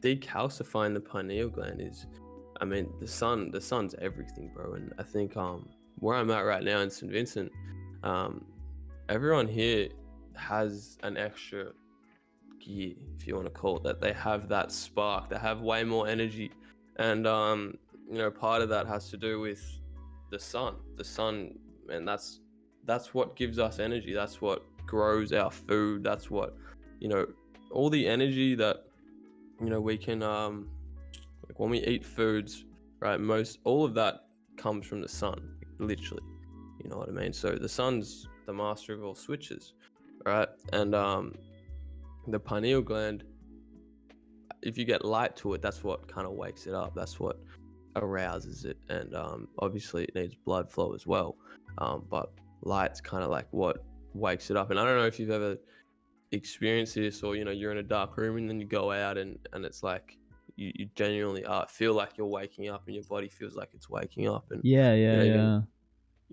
decalcifying the pineal gland is, the sun's everything, bro. And I think where I'm at right now in St. Vincent, everyone here has an extra gear, if you want to call it that. They have that spark, they have way more energy. And part of that has to do with the sun, and that's what gives us energy. That's what grows our food. That's what, all the energy that, we can, like when we eat foods, right? All of that comes from the sun, literally. You know what I mean? So the sun's the master of all switches, right? And the pineal gland, if you get light to it, that's what kind of wakes it up. That's what arouses it. And obviously it needs blood flow as well. But light's kind of like what wakes it up. And I don't know if you've ever experienced this, or you're in a dark room and then you go out and it's like you genuinely feel like you're waking up, and your body feels like it's waking up. And yeah.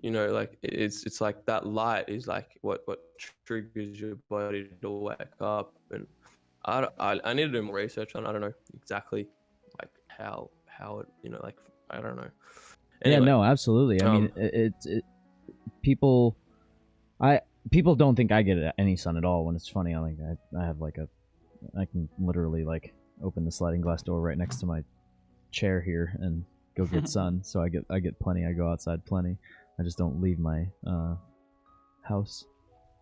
Like it's like that light is like what triggers your body to wake up. And I need to do more research on. I don't know exactly like how it, like, I don't know. Anyway, yeah, no, absolutely. I mean, people don't think I get any sun at all. When it's funny, I have I can literally like open the sliding glass door right next to my chair here and go get sun. So I get plenty. I go outside plenty. I just don't leave my house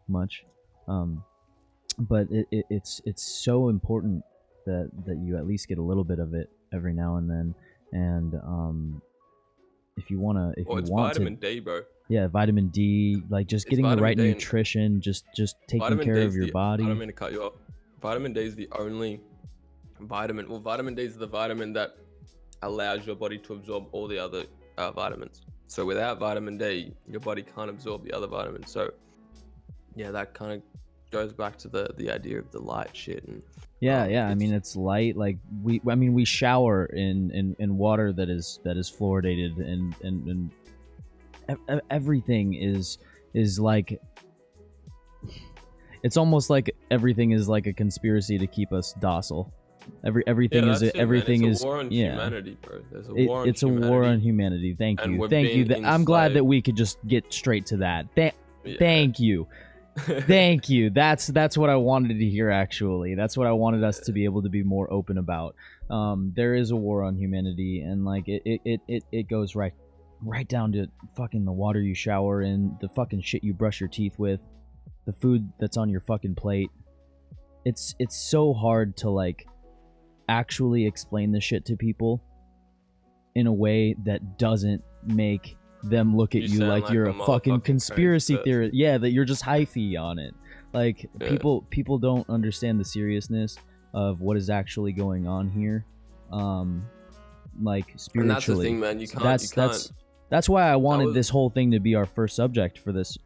much. But it's so important that you at least get a little bit of it every now and then. And if you want vitamin D, bro. Yeah, vitamin D, like just getting the right nutrition, just taking care of your body. I don't mean to cut you off. Vitamin D is the only vitamin. Well, vitamin D is the vitamin that allows your body to absorb all the other vitamins. So without vitamin D, your body can't absorb the other vitamins. So yeah, that kind of goes back to the idea of the light shit. And yeah. I mean, it's light. Like we shower in water that is fluoridated, and everything is like, it's almost like everything is like a conspiracy to keep us docile. Everything is a war on humanity, bro. There's a war on it's humanity. A war on humanity. Thank you. I'm glad that we could just get straight to that. Thank you. Thank you. That's what I wanted to hear, actually. That's what I wanted us to be able to be more open about. There is a war on humanity, and like it goes right down to fucking the water you shower in, the fucking shit you brush your teeth with, the food that's on your fucking plate. It's so hard to like actually explain this shit to people in a way that doesn't make them look at you like you're a fucking conspiracy theorist. Yeah, that you're just hyphy on it. Like, people don't understand the seriousness of what is actually going on here. Like, spiritually. And that's the thing, man. You can't. That's why I wanted this whole thing to be our first subject for this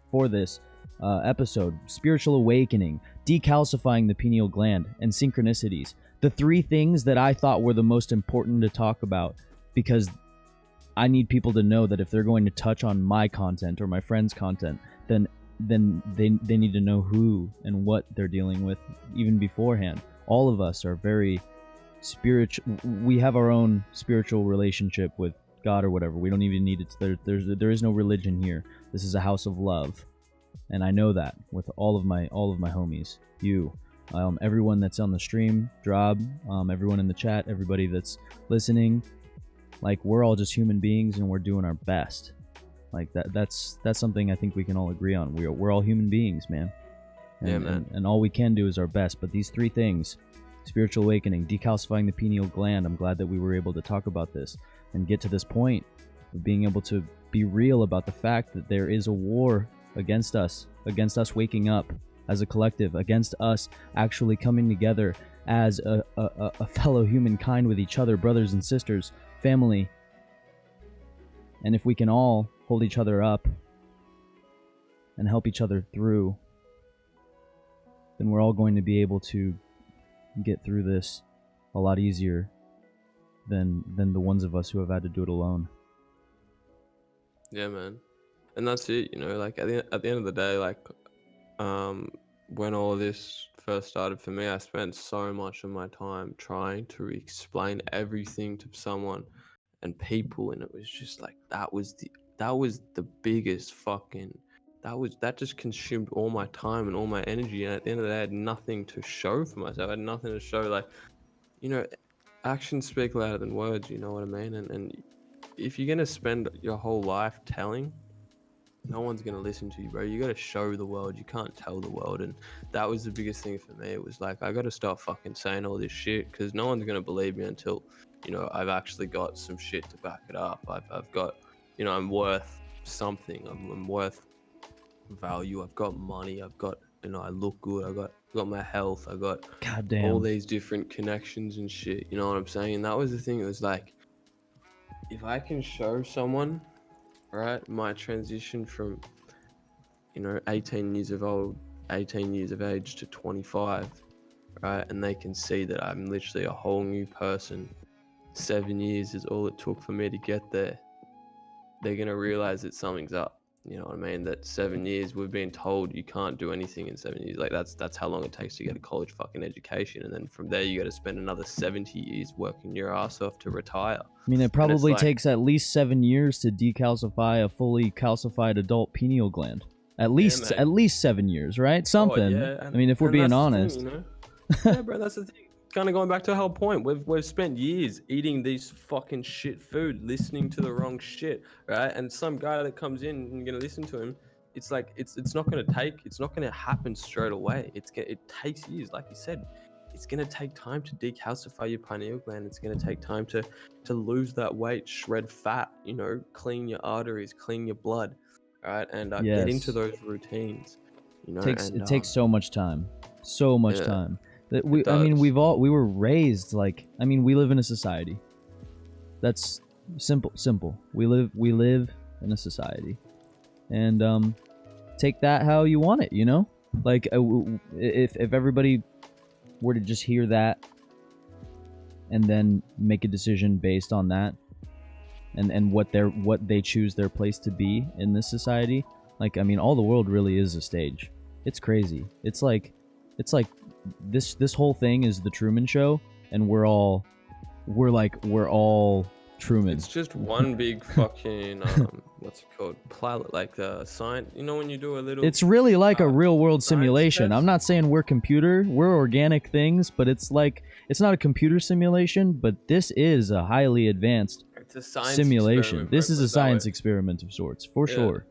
episode. Spiritual awakening, decalcifying the pineal gland, and synchronicities. The three things that I thought were the most important to talk about, because I need people to know that if they're going to touch on my content or my friend's content, then they need to know who and what they're dealing with even beforehand. All of us are very spiritual. We have our own spiritual relationship with God or whatever. We don't even need it. There is no religion here. This is a house of love, and I know that with all of my homies. You, everyone that's on the stream, Drob, everyone in the chat, everybody that's listening. Like, we're all just human beings, and we're doing our best. Like that's something I think we can all agree on. We're all human beings, man. And, Yeah, man. And all we can do is our best. But these three things: spiritual awakening, decalcifying the pineal gland. I'm glad that we were able to talk about this and get to this point of being able to be real about the fact that there is a war against us waking up as a collective, against us actually coming together as a fellow humankind with each other, brothers and sisters, family. And if we can all hold each other up and help each other through, then we're all going to be able to get through this a lot easier than the ones of us who have had to do it alone. Yeah, man. And that's it, you know, like at the end of the day, like when all of this first started for me, I spent so much of my time trying to explain everything to someone and people, and it was just like that was the biggest fucking that just consumed all my time and all my energy, and at the end of the day I had nothing to show for myself. I had nothing to show, like, you know, actions speak louder than words, you know what I mean? And if you're gonna spend your whole life telling, no one's gonna listen to you, bro. You gotta show the world. You can't tell the world, and that was the biggest thing for me. It was like I gotta stop fucking saying all this shit, because no one's gonna believe me until, you know, I've actually got some shit to back it up. I've got, you know, I'm worth something. I'm worth value. I've got money. I've got, you know, I look good. I got my health. I got all these different connections and shit. You know what I'm saying? And that was the thing. It was like, if I can show someone, right, my transition from, you know, 18 years of age to 25, right, and they can see that I'm literally a whole new person. 7 years is all it took for me to get there. They're gonna realize that something's up. You know what I mean? That 7 years we've been told you can't do anything in 7 years. Like that's how long it takes to get a college fucking education, and then from there you got to spend another 70 years working your ass off to retire. I mean, it probably takes at least 7 years to decalcify a fully calcified adult pineal gland. At least 7 years, right? Something. Oh, yeah. I mean, if we're being honest. Thing, you know? Yeah, bro, that's the thing. Kind of going back to the whole point. We've spent years eating these fucking shit food, listening to the wrong shit, right? And some guy that comes in and you're gonna listen to him, it's like it's not gonna happen straight away. It takes years, like you said. It's gonna take time to decalcify your pineal gland. It's gonna take time to lose that weight, shred fat, you know, clean your arteries, clean your blood, right? And get into those routines. You know, it takes so much time, time. That we were raised like, I mean, we live in a society. That's simple. We live in a society, and take that how you want it, you know. Like if everybody were to just hear that and then make a decision based on that, and what they choose their place to be in this society. Like, I mean, all the world really is a stage. It's crazy. It's like this whole thing is the Truman Show, and we're all Truman. It's just one big fucking what's it called? Pilot, like the science. You know, when you do a little. It's really like a real world simulation. test? I'm not saying we're organic things, but it's like, it's not a computer simulation, but this is a highly advanced It's a science simulation. This is a science way. experiment of sorts, for sure.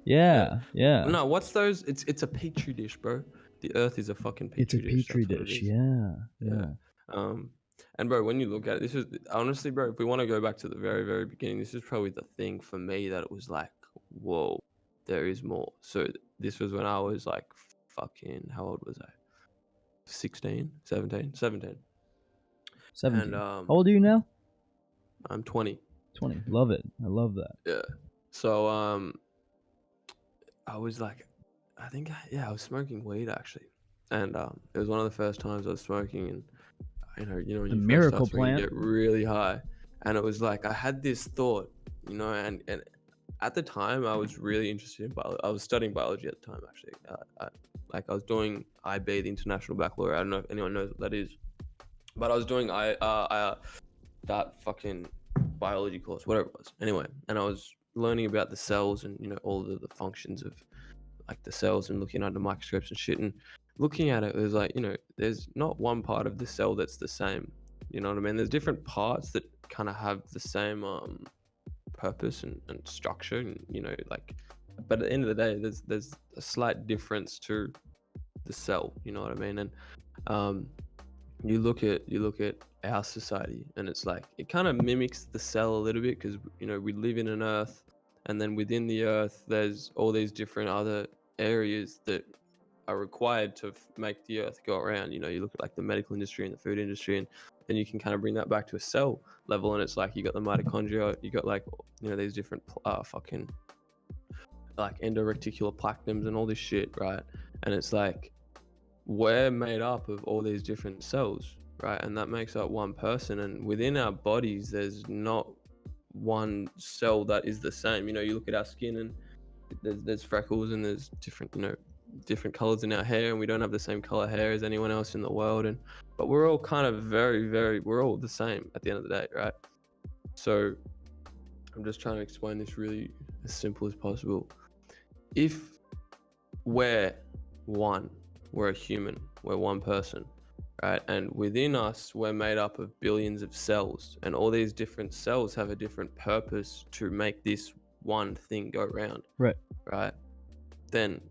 Yeah. No, what's those? It's a petri dish, bro. The Earth is a fucking petri dish. It's a petri dish. Yeah. And bro, when you look at it, this is honestly, bro, if we want to go back to the very, very beginning, this is probably the thing for me that it was like, whoa, there is more. So this was when I was like, fucking, how old was I? 17. 17. And how old are you now? I'm 20. 20. Love it. I love that. Yeah. So I was like, I was smoking weed actually, and it was one of the first times I was smoking, and you know, when a you miracle first start smoking, plant. you get really high, and it was like I had this thought, you know, and at the time I was really interested in biology. I was studying biology at the time actually. I was doing IB, the International Baccalaureate. I don't know if anyone knows what that is, but I was doing that fucking biology course, whatever it was. Anyway, and I was learning about the cells and, you know, all of the functions of like the cells, and looking under microscopes and shit, and looking at it was like, you know, there's not one part of the cell that's the same, you know what I mean? There's different parts that kind of have the same purpose and structure, and like, but at the end of the day, there's a slight difference to the cell. You know what I mean? And um, you look at our society, and it's like it kind of mimics the cell a little bit, because we live in an earth, and then within the earth there's all these different other areas that are required to make the earth go around. You look at like the medical industry and the food industry, and then you can kind of bring that back to a cell level, and it's like you got the mitochondria, you got like these different fucking like endoreticular platinums and all this shit, right? And it's like we're made up of all these different cells, right? And that makes up one person. And within our bodies, there's not one cell that is the same. You look at our skin, and there's freckles, and there's different colors in our hair, and we don't have the same color hair as anyone else in the world. But we're all kind of we're all the same at the end of the day, right? So I'm just trying to explain this really as simple as possible. If we're one, we're a human, we're one person, right? And within us, we're made up of billions of cells, and all these different cells have a different purpose to make this one thing go round, Right. right? Then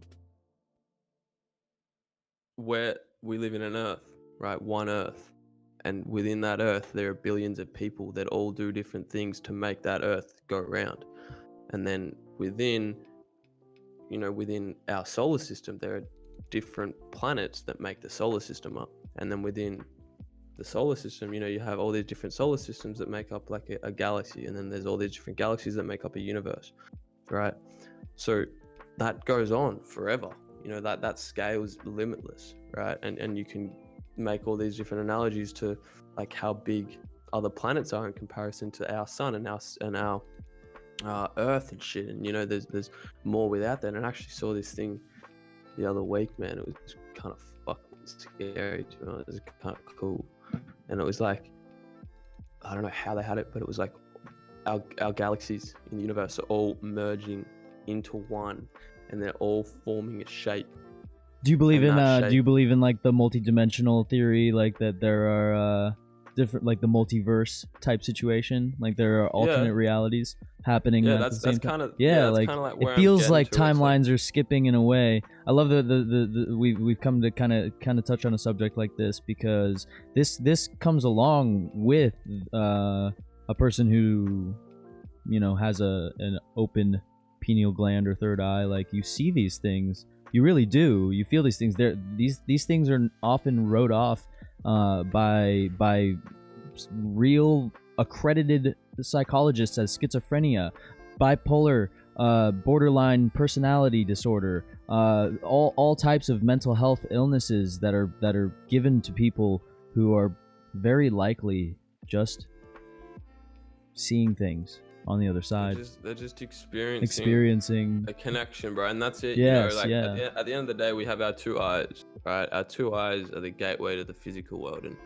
we live in an earth, right? One earth. And within that earth, there are billions of people that all do different things to make that earth go round. And then within our solar system, there are different planets that make the solar system up. And then within the solar system, you have all these different solar systems that make up like a galaxy. And then there's all these different galaxies that make up a universe, right? So that goes on forever. That scale is limitless, right? And you can make all these different analogies to like how big other planets are in comparison to our sun and our Earth and shit. And there's more without that. And I actually saw this thing the other week, man. It was kind of fucking scary, to be honest. It was kind of cool. And it was like, I don't know how they had it, but it was like our galaxies in the universe are all merging into one, and they're all forming a shape. Do you believe in like the multi-dimensional theory, like that there are different, like the multiverse type situation, like there are alternate realities happening at the same time? Like where it feels like to. timelines are skipping in a way. I love we've come to kind of touch on a subject like this, because this comes along with a person who has an open pineal gland or third eye. Like you see these things, you really do. You feel these things. These things are often wrote off by real accredited psychologists as schizophrenia, bipolar, borderline personality disorder, all types of mental health illnesses that are given to people who are very likely just seeing things on the other side. They're just experiencing a connection, bro, and that's it. At the end of the day, we have our two eyes, right? Our two eyes are the gateway to the physical world, and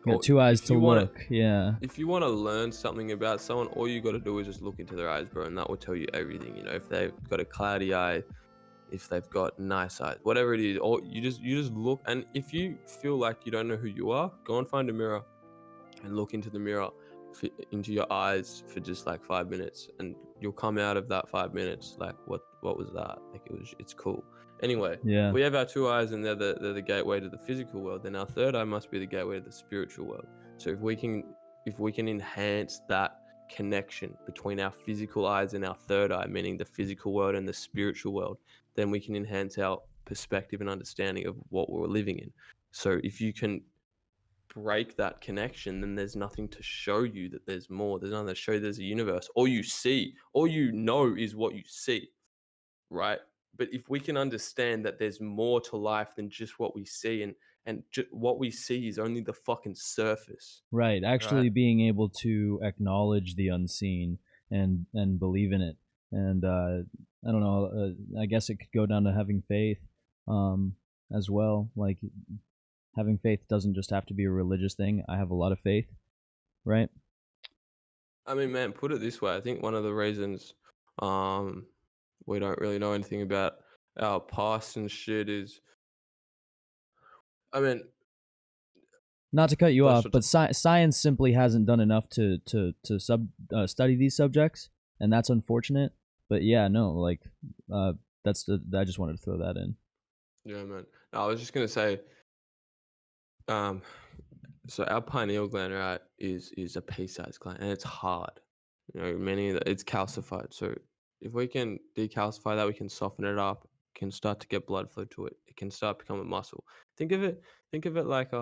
you got two eyes to look. If you want to learn something about someone, all you got to do is just look into their eyes, bro, and that will tell you everything. If they've got a cloudy eye, if they've got nice eyes, whatever it is, or you just look. And if you feel like you don't know who you are, go and find a mirror and look into the mirror, into your eyes for just like 5 minutes, and you'll come out of that 5 minutes like, what was that? Like it's cool. Anyway, we have our two eyes, and they're the gateway to the physical world. Then our third eye must be the gateway to the spiritual world. So if we can enhance that connection between our physical eyes and our third eye, meaning the physical world and the spiritual world, then we can enhance our perspective and understanding of what we're living in. So if you can break that connection, then there's nothing to show you that there's more. There's nothing to show you there's a universe. All you see, all you know is what you see, right? But if we can understand that there's more to life than just what we see, and what we see is only the fucking surface. Right. Actually, being able to acknowledge the unseen and believe in it. And I don't know. I guess it could go down to having faith as well. Like, having faith doesn't just have to be a religious thing. I have a lot of faith, right? I mean, man, put it this way. I think one of the reasons we don't really know anything about our past and shit is, I mean, Not to cut you That's off, but science simply hasn't done enough to study these subjects, and that's unfortunate. But yeah, no, like I just wanted to throw that in. Yeah, man. No, I was just gonna say, um, so our pineal gland, right, is a pea-sized gland, and it's hard. You know, it's calcified. So if we can decalcify that, we can soften it up, can start to get blood flow to it. It can start becoming muscle. Think of it, think of it like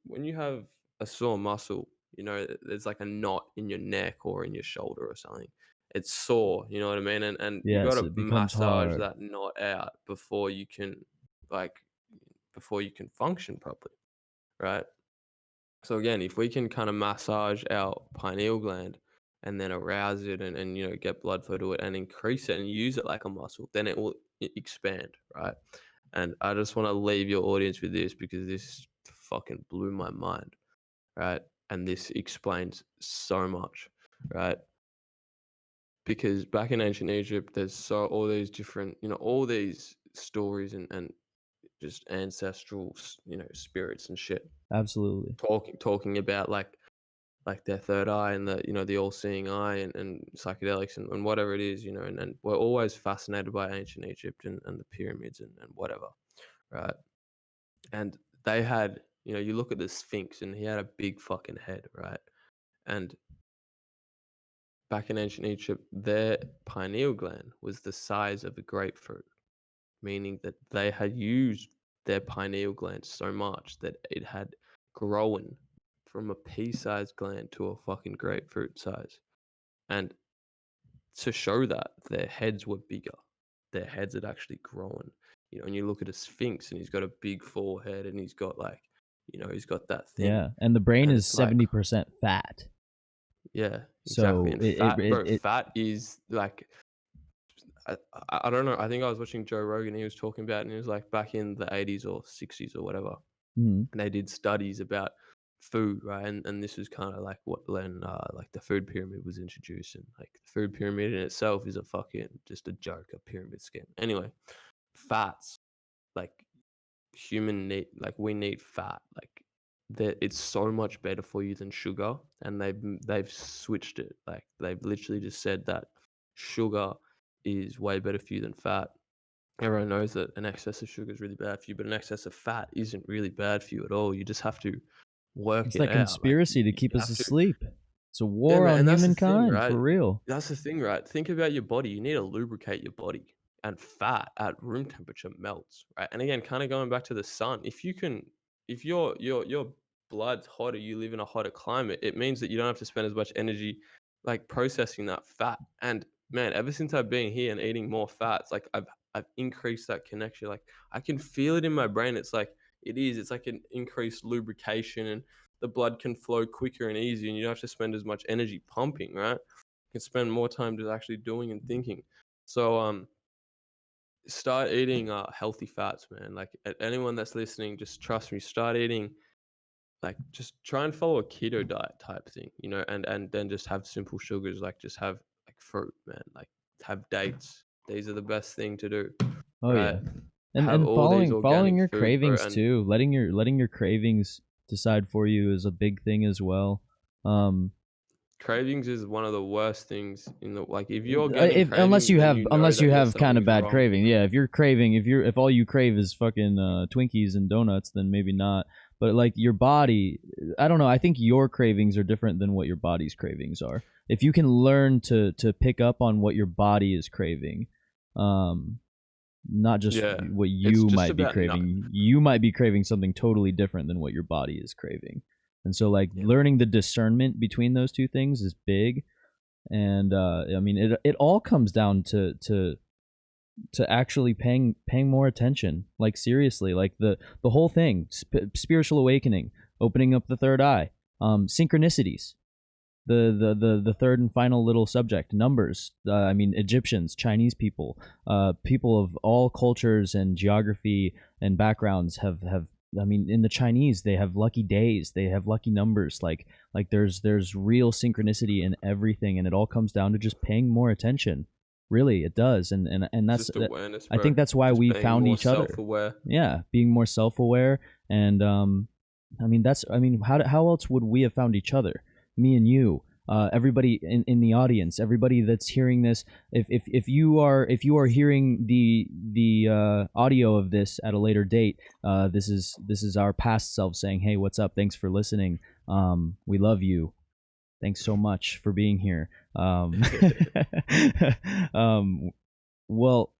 when you have a sore muscle, you know, there's like a knot in your neck or in your shoulder or something. It's sore, you know what I mean? And you got Yes, to it becomes massage hard. that knot out like before you can function properly, right? So again, if we can kind of massage our pineal gland and then arouse it and you know get blood flow to it and increase it and use it like a muscle, then it will expand, right? And I just want to leave your audience with this because this fucking blew my mind, right? And this explains so much, right? Because back in ancient Egypt, there's all these different, you know, all these stories and just ancestral, you know, spirits and shit Absolutely. talking about like their third eye and the, you know, the all-seeing eye and psychedelics and whatever it is, you know, and we're always fascinated by ancient Egypt and the pyramids and whatever, right? And they had, you know, you look at the Sphinx and he had a big fucking head, right? And back in ancient Egypt, their pineal gland was the size of a grapefruit, meaning that they had used their pineal gland so much that it had grown from a pea-sized gland to a fucking grapefruit size. And to show that their heads were bigger, their heads had actually grown. You know, and you look at a sphinx and he's got a big forehead and he's got like, you know, he's got that thing. Yeah, and the brain And is it's like, 70% fat. yeah, exactly. So And fat, bro, fat is like, I don't know. I think I was watching Joe Rogan. He was talking about, and he was like back in the 80s or 60s or whatever, mhm. and they did studies about food, right? And this was kind of like when like the food pyramid was introduced, and like the food pyramid in itself is a fucking just a joke, a pyramid scheme. Anyway, fats, like human need, like we need fat, like that it's so much better for you than sugar, and they've switched it. Like they've literally just said that sugar is way better for you than fat. Everyone knows that an excess of sugar is really bad for you, but an excess of fat isn't really bad for you at all. You just have to work It's it that out. Like conspiracy to you keep us have to, asleep. It's a yeah, war man. on And that's the thing, humankind, right? for real. That's the thing, right? Think about your body. You need to lubricate your body, and fat at room temperature melts, right? And again, kind of going back to the sun, if your blood's hotter, you live in a hotter climate, it means that you don't have to spend as much energy like processing that fat. And man, ever since I've been here and eating more fats, like I've increased that connection. Like I can feel it in my brain. It's like an increased lubrication and the blood can flow quicker and easier and you don't have to spend as much energy pumping, right? You can spend more time just actually doing and thinking. So start eating healthy fats, man. Like anyone that's listening, just trust me, start eating, like just try and follow a keto diet type thing, you know, and then just have simple sugars, like just have like fruit, man, like have dates. These are the best thing to do, Oh right? yeah. Have And all these following organic your foods, bro. cravings And too. Letting your cravings decide for you is a big thing as well. Um cravings is one of the worst things in the, like if you're getting if cravings, then you know unless that you have kind of something's bad wrong. craving. Yeah, if you're craving, if all you crave is fucking Twinkies and donuts, then maybe not. But like your body, I don't know, I think your cravings are different than what your body's cravings are. If you can learn to pick up on what your body is craving, um not just Yeah, what it's you just might be about no. craving. You might be craving something totally different than what your body is craving. And so like Yeah, learning the discernment between those two things is big. And I mean it all comes down to actually paying more attention. Like seriously, like the whole thing, spiritual awakening, opening up the third eye, synchronicities, the third and final little subject, numbers. I mean, Egyptians, Chinese people, people of all cultures and geography and backgrounds have. I mean, in the Chinese, they have lucky days, they have lucky numbers. Like there's real synchronicity in everything, and it all comes down to just paying more attention. Really, it does, and that's just awareness, I bro. think that's why Just we being found more each other. self-aware. Yeah, being more self-aware and I mean, how else would we have found each other? Me and you, everybody in the audience, everybody that's hearing this. If you are hearing the audio of this at a later date, this is our past self saying, "Hey, what's up? Thanks for listening. We love you. Thanks so much for being here." Well,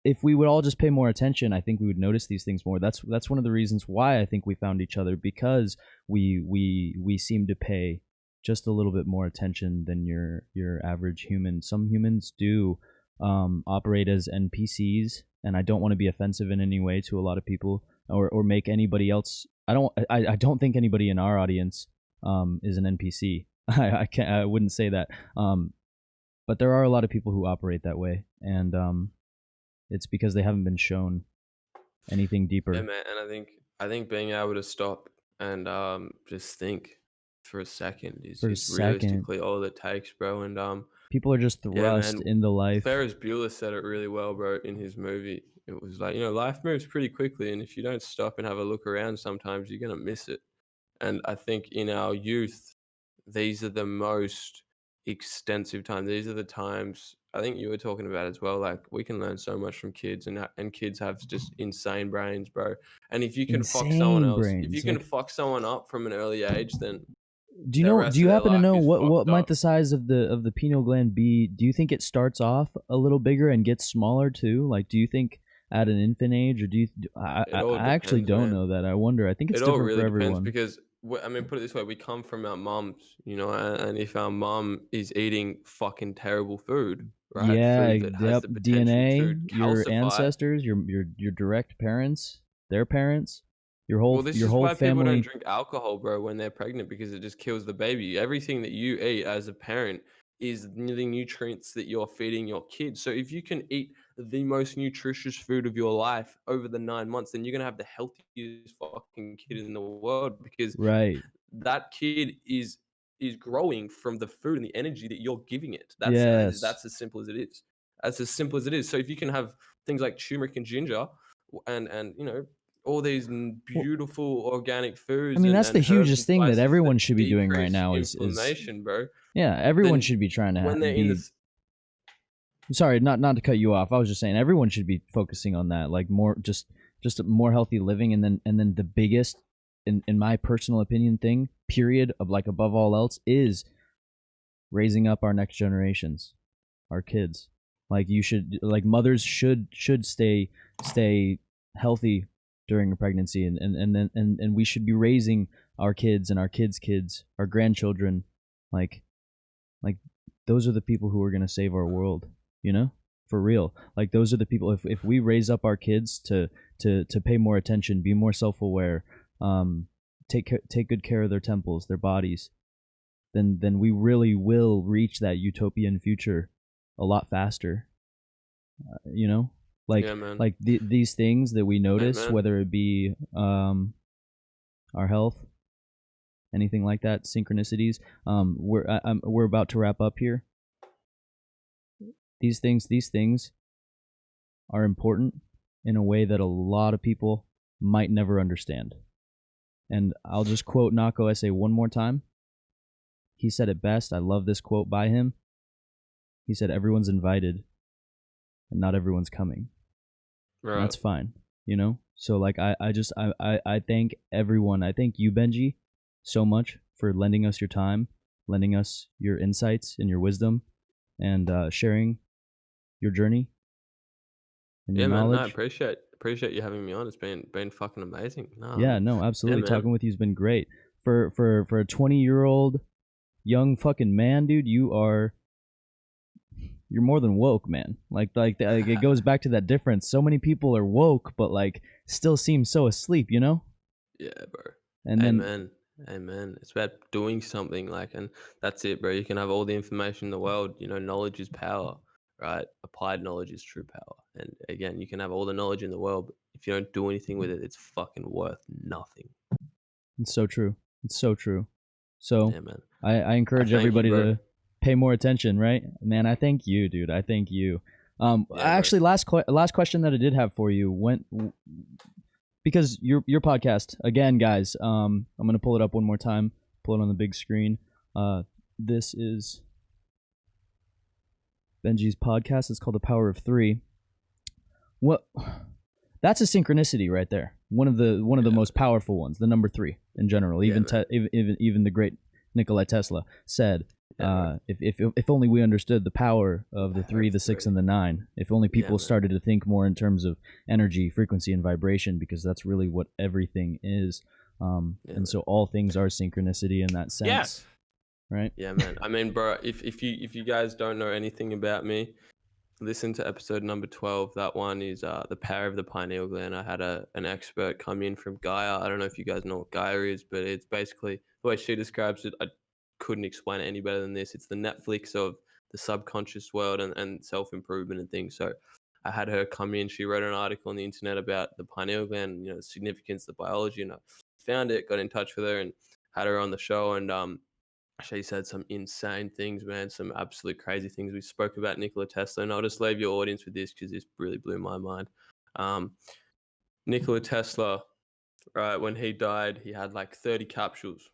if we would all just pay more attention, I think we would notice these things more. That's one of the reasons why I think we found each other, because we seem to pay just a little bit more attention than your average human. Some humans do operate as NPCs, and I don't want to be offensive in any way to a lot of people or make anybody else. I don't think anybody in our audience is an NPC. I wouldn't say that. But there are a lot of people who operate that way, and it's because they haven't been shown anything deeper. Yeah, man. And I think being able to stop and just think for a second is realistically all it takes, bro. And people are just thrust into life. Ferris Bueller said it really well, bro, in his movie. It was like, life moves pretty quickly, and if you don't stop and have a look around, sometimes you're gonna miss it. And I think in our youth, these are the most extensive times. These are the times I think you were talking about as well. Like, we can learn so much from kids, and kids have just insane brains, bro. And if you can fuck someone else, if you can fuck someone up from an early age, then do you happen to know what might the size of the pineal gland be? Do you think it starts off a little bigger and gets smaller too? Like, do you think at an infant age, or I actually don't know that. I wonder. I think it's different really for everyone. Because I mean, put it this way: we come from our mums, and if our mum is eating fucking terrible food, right? Yeah, food that has the DNA, your ancestors, your direct parents, their parents, your whole this your is whole why family. People don't drink alcohol, bro, when they're pregnant, because it just kills the baby. Everything that you eat as a parent is the nutrients that you're feeding your kids. So if you can eat the most nutritious food of your life over the 9 months, then you're gonna have the healthiest fucking kid in the world, because that kid is growing from the food and the energy that you're giving it. That's as simple as it is. That's as simple as it is. So if you can have things like turmeric and ginger, and all these beautiful organic foods. I mean, that's the hugest thing that everyone should be doing right now is inflammation, bro. Yeah, everyone should be trying to have. Sorry, not to cut you off. I was just saying everyone should be focusing on that, like more just a more healthy living, and then the biggest, in my personal opinion, thing, period, of like above all else, is raising up our next generations, our kids. Like, mothers should stay healthy during a pregnancy, and we should be raising our kids and our kids' kids, our grandchildren, like those are the people who are going to save our world, for real. Like, those are the people, if we raise up our kids to pay more attention, be more self-aware, take good care of their temples, their bodies, then we really will reach that utopian future a lot faster. These things that we notice, whether it be our health, anything like that, synchronicities. We're about to wrap up here. These things are important in a way that a lot of people might never understand. And I'll just quote Nako Esse one more time. He said it best. I love this quote by him. He said, "Everyone's invited, and not everyone's coming." Right. That's fine, So like, I thank everyone. I thank you, Benji, so much for lending us your time, lending us your insights and your wisdom, and sharing your journey and your knowledge. Man, I appreciate you having me on. It's been fucking amazing. Absolutely. Talking with you has been great. For a 20-year-old young fucking man, dude, you're more than woke, man. Like it goes back to that difference. So many people are woke, but like still seem so asleep, Yeah, bro. And Amen. It's about doing something, and that's it, bro. You can have all the information in the world. Knowledge is power, right? Applied knowledge is true power. And again, you can have all the knowledge in the world, but if you don't do anything with it, it's fucking worth nothing. It's so true. So yeah, man. I encourage everybody to pay more attention, right? Man, I thank you, dude. I thank you. Actually, last question that I did have for you. because your podcast again, guys. I'm gonna pull it up one more time. Pull it on the big screen. This is Benji's podcast. It's called The Power of Three. What? That's a synchronicity right there. One of the most powerful ones. The number 3 in general. Even even the great Nikola Tesla said, if only we understood the power of the 3, the 6, and the 9. If only people started to think more in terms of energy, frequency, and vibration, because that's really what everything is. And so all things are synchronicity in that sense. Yes. Right? Yeah, man. I mean, bro, if you guys don't know anything about me, listen to episode number 12. That one is the power of the pineal gland. I had an expert come in from Gaia. I don't know if you guys know what Gaia is, but it's basically the way she describes it. I couldn't explain it any better than this. It's the Netflix of the subconscious world and self-improvement and things. So I had her come in. She wrote an article on the internet about the pineal gland, the significance, the biology, and I found it, got in touch with her and had her on the show. And she said some insane things, man, some absolute crazy things. We spoke about Nikola Tesla, and I'll just leave your audience with this because this really blew my mind. Nikola Tesla, right, when he died, he had like 30 capsules,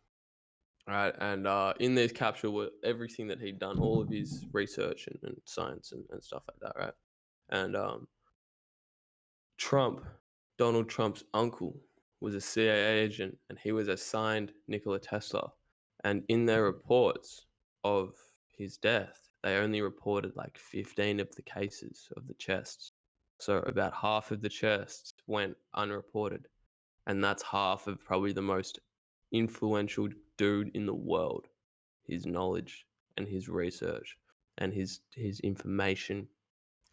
right? And in these capsules were everything that he'd done, all of his research and science and stuff like that, right? And Donald Trump's uncle, was a CIA agent, and he was assigned Nikola Tesla. And in their reports of his death, they only reported like 15 of the cases of the chests. So about half of the chests went unreported. And that's half of probably the most influential dude in the world. His knowledge and his research and his information.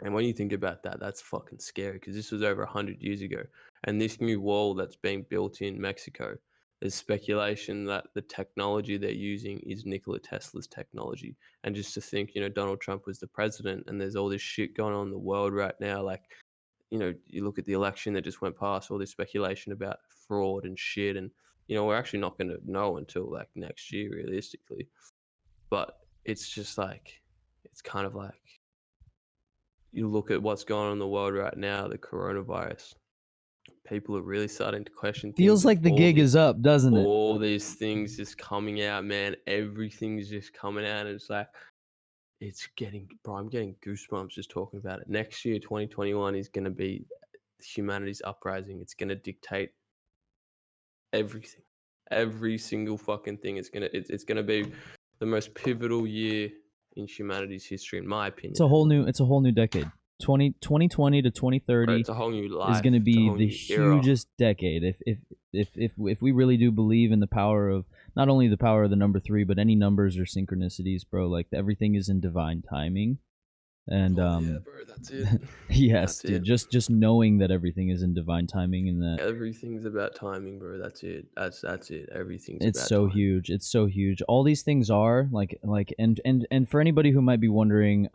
And when you think about that, that's fucking scary, because this was over 100 years ago. And this new wall that's being built in Mexico, there's speculation that the technology they're using is Nikola Tesla's technology. And just to think, Donald Trump was the president, and there's all this shit going on in the world right now. Like, you look at the election that just went past, all this speculation about fraud and shit. And, we're actually not going to know until like next year, realistically. But it's just like, it's kind of like, you look at what's going on in the world right now, the coronavirus. People are really starting to question things. Feels like the gig is up, doesn't it? All these things just coming out, man. Everything's just coming out. And it's like, I'm getting goosebumps just talking about it. Next year, 2021, is going to be humanity's uprising. It's going to dictate everything. Every single fucking thing. It's going to be the most pivotal year in humanity's history, in my opinion. It's a whole new decade. 2020 to 2030 it's a whole new life. Is going to be the hugest decade. If we really do believe in the power of, not only the power of the number 3, but any numbers or synchronicities, bro. Like, everything is in divine timing. And yeah, bro, that's it. Yes, that's dude. It. Just knowing that everything is in divine timing, and that everything's about timing, bro. That's it. That's it. Everything's. It's about so timing. huge. It's so huge. All these things are and for anybody who might be wondering,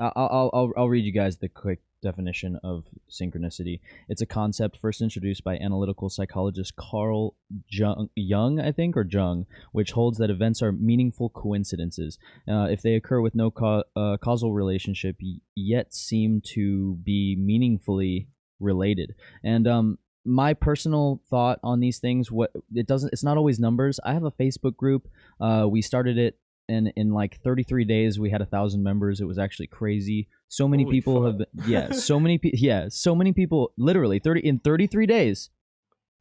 I'll read you guys the quick definition of synchronicity. It's a concept first introduced by analytical psychologist Carl Jung, I think, or Jung, which holds that events are meaningful coincidences if they occur with no causal relationship, yet seem to be meaningfully related. And my personal thought on these things, it's not always numbers. I have a Facebook group. We started it. And in like 33 days, we had 1,000 members. It was actually crazy. So many people have been, so many people, literally 33 days.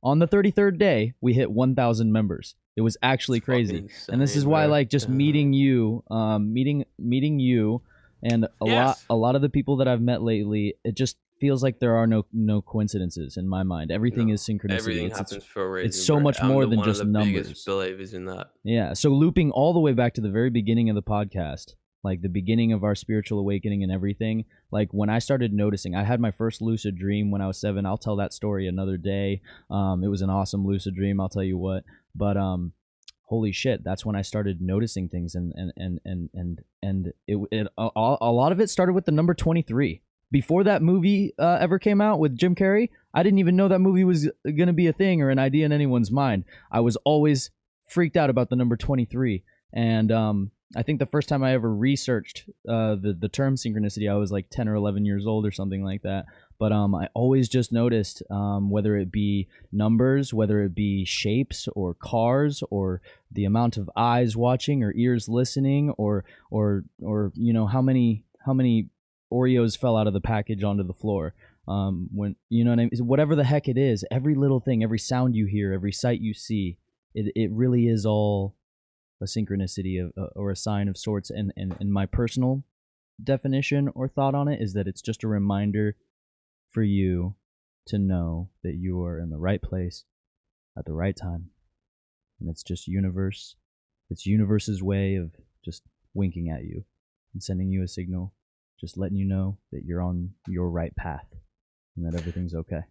On the 33rd day, we hit 1,000 members. It was actually crazy. Insane, and this is why, like, just meeting you, meeting you, and a lot of the people that I've met lately, it just feels like there are no coincidences in my mind. Everything is synchronicity. Everything happens for a reason. It's so much more than just numbers. I'm biggest believers in that. Yeah. So looping all the way back to the very beginning of the podcast, like the beginning of our spiritual awakening and everything. Like, when I started noticing, I had my first lucid dream when I was 7. I'll tell that story another day. It was an awesome lucid dream, I'll tell you what. But holy shit, that's when I started noticing things, and a lot of it started with the number 23. Before that movie ever came out with Jim Carrey, I didn't even know that movie was going to be a thing or an idea in anyone's mind. I was always freaked out about the number 23. And I think the first time I ever researched the term synchronicity, I was like 10 or 11 years old or something like that. But I always just noticed, whether it be numbers, whether it be shapes or cars, or the amount of eyes watching or ears listening, or how many Oreos fell out of the package onto the floor. When you know what I mean, whatever the heck it is, every little thing, every sound you hear, every sight you see, it really is all a synchronicity or a sign of sorts. And my personal definition or thought on it is that it's just a reminder for you to know that you are in the right place at the right time. And it's just it's universe's way of just winking at you and sending you a signal, just letting you know that you're on your right path and that everything's okay.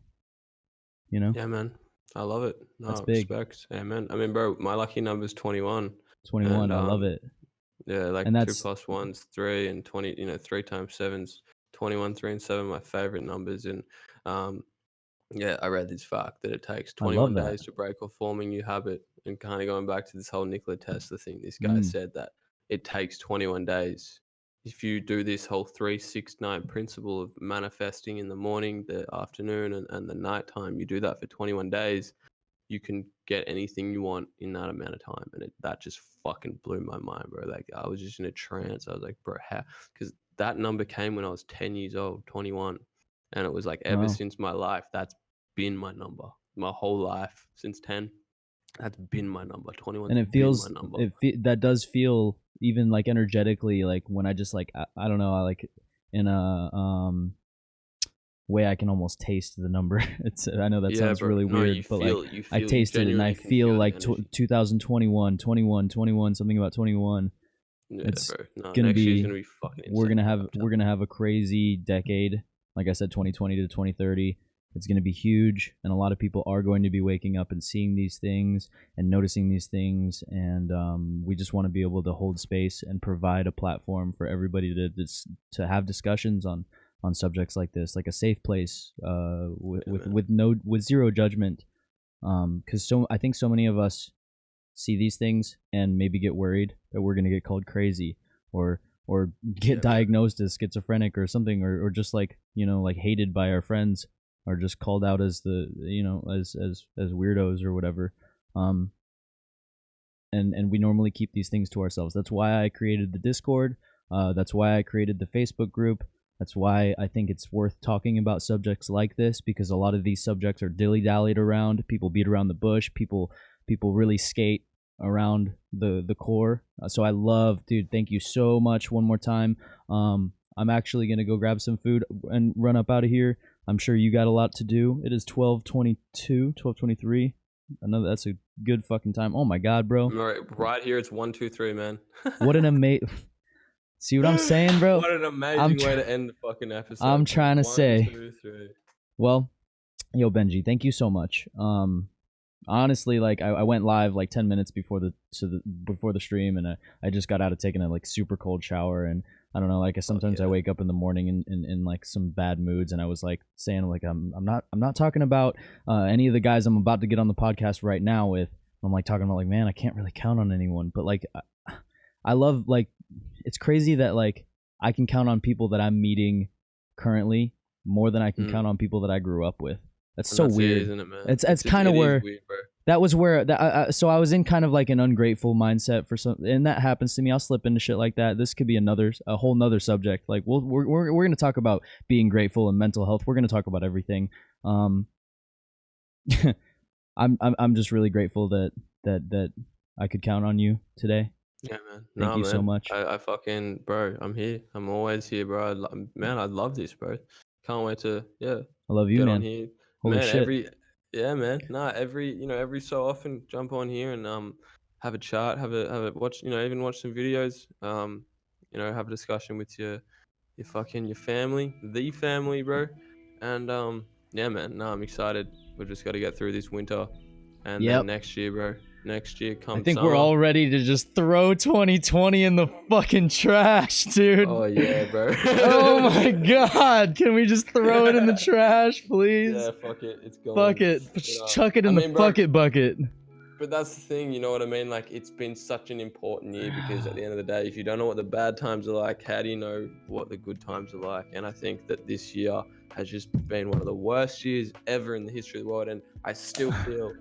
You know? Yeah, man. I love it. No, That's big. respect. Yeah, man. I mean, bro, my lucky number is 21. 21, And I love it. yeah, like And 2 that's plus 1's 3, and 20, 3 times 7's 21, 3 and 7, my favorite numbers. And yeah, I read this fact that it takes I love 21 that. days to break or form a new habit. And kind of going back to this whole Nikola Tesla thing, this guy said that it takes 21 days. If you do this whole 3-6-9 principle of manifesting in the morning, the afternoon, and the nighttime, you do that for 21 days, you can get anything you want in that amount of time. And that just fucking blew my mind, bro. Like, I was just in a trance. I was like, bro, how? Because that number came when I was 10 years old, 21. And it was like, ever Wow. since my life, that's been my number. My whole life since 10, that's been my number. 21 And it feels, been my number. that does feel, even like energetically, like when I just like, I don't know, I like in a way I can almost taste the number. I know that sounds bro. really No, weird, you but feel, like you I feel, tasted it and I genuinely can feel the like energy. 2021, 21, something about 21. Yeah, It's bro. No, gonna next year's be, gonna be fucking insane. we're gonna bro, have I'm we're telling gonna have a crazy decade. Like I said, 2020 to 2030. It's going to be huge, and a lot of people are going to be waking up and seeing these things and noticing these things. And we just want to be able to hold space and provide a platform for everybody to have discussions on subjects like this, like a safe place, with zero judgment. Because I think so many of us see these things and maybe get worried that we're going to get called crazy or get diagnosed as schizophrenic or something, or just like, like hated by our friends, or just called out as the, as weirdos or whatever. And we normally keep these things to ourselves. That's why I created the Discord. That's why I created the Facebook group. That's why I think it's worth talking about subjects like this, because a lot of these subjects are dilly-dallied around. People beat around the bush. People really skate around the core. So I love, dude, thank you so much one more time. I'm actually going to go grab some food and run up out of here. I'm sure you got a lot to do. It is 12:22, 12:23. I know that's a good fucking time. Oh my god, bro. Right here, it's 1, 2, 3, man. What an amazing... See what I'm saying, bro? What an amazing way to end the fucking episode. I'm trying to 1, say. 2, 3. Well, yo, Benji, thank you so much. Honestly, like I went live like 10 minutes before the stream, and I just got out of taking a like super cold shower, and I don't know, like sometimes I wake up in the morning in like some bad moods, and I was like saying like I'm not talking about any of the guys I'm about to get on the podcast right now with. I'm like talking about like, man, I can't really count on anyone, but like I love, like, it's crazy that like I can count on people that I'm meeting currently more than I can count on people that I grew up with. That's so weird, isn't it, man? It's kind of where weird, bro. That was where so I was in kind of like an ungrateful mindset for some, and that happens to me. I'll slip into shit like that. This could be a whole nother subject. Like we're going to talk about being grateful and mental health. We're going to talk about everything. I'm just really grateful that I could count on you today. Yeah, man. Thank you so much. I fucking, bro, I'm here. I'm always here, bro. Man, I love this, bro. Can't wait to, I love you, get man. on here. Holy man, shit. Every so often jump on here and have a chat, have a watch, even watch some videos, have a discussion with your family, the family, bro. And yeah, man, no, I'm excited. We've just got to get through this winter, and then next year, bro. Next year comes I think summer. we're all ready to just throw 2020 in the fucking trash, dude. Oh yeah, bro. Oh my god, can we just throw it in the trash, please? Yeah, fuck it, it's gone. Fuck it, chuck it in the fuck it bucket. But that's the thing, you know what I mean? Like, it's been such an important year, because at the end of the day, if you don't know what the bad times are like, how do you know what the good times are like? And I think that this year has just been one of the worst years ever in the history of the world. And I still feel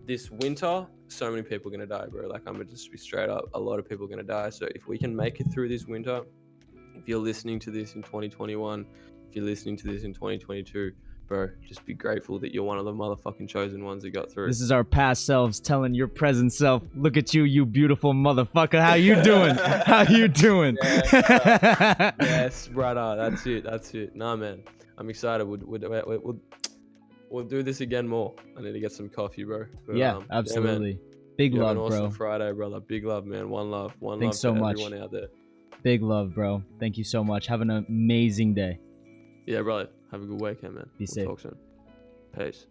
this winter, so many people are going to die, bro. Like, I'm going to just be straight up. A lot of people are going to die. So if we can make it through this winter, if you're listening to this in 2021, if you're listening to this in 2022, bro, just be grateful that you're one of the motherfucking chosen ones that got through. This is our past selves telling your present self, look at you, you beautiful motherfucker. How you doing? How you doing? Yes, brother. That's it. Nah, man. I'm excited. We'll do this again more. I need to get some coffee, bro. But, yeah, absolutely. Yeah, Big you love, have an awesome bro. Friday, brother. Big love, man. One love. One Thanks love so to much. everyone out there. Big love, bro. Thank you so much. Have an amazing day. Yeah, brother. Have a good weekend, man. Be safe. Talk soon. Peace.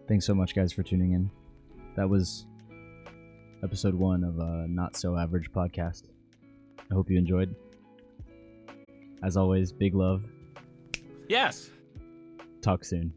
Thanks so much, guys, for tuning in. That was episode 1 of a Not So Average podcast. I hope you enjoyed. As always, big love. Yes. Talk soon.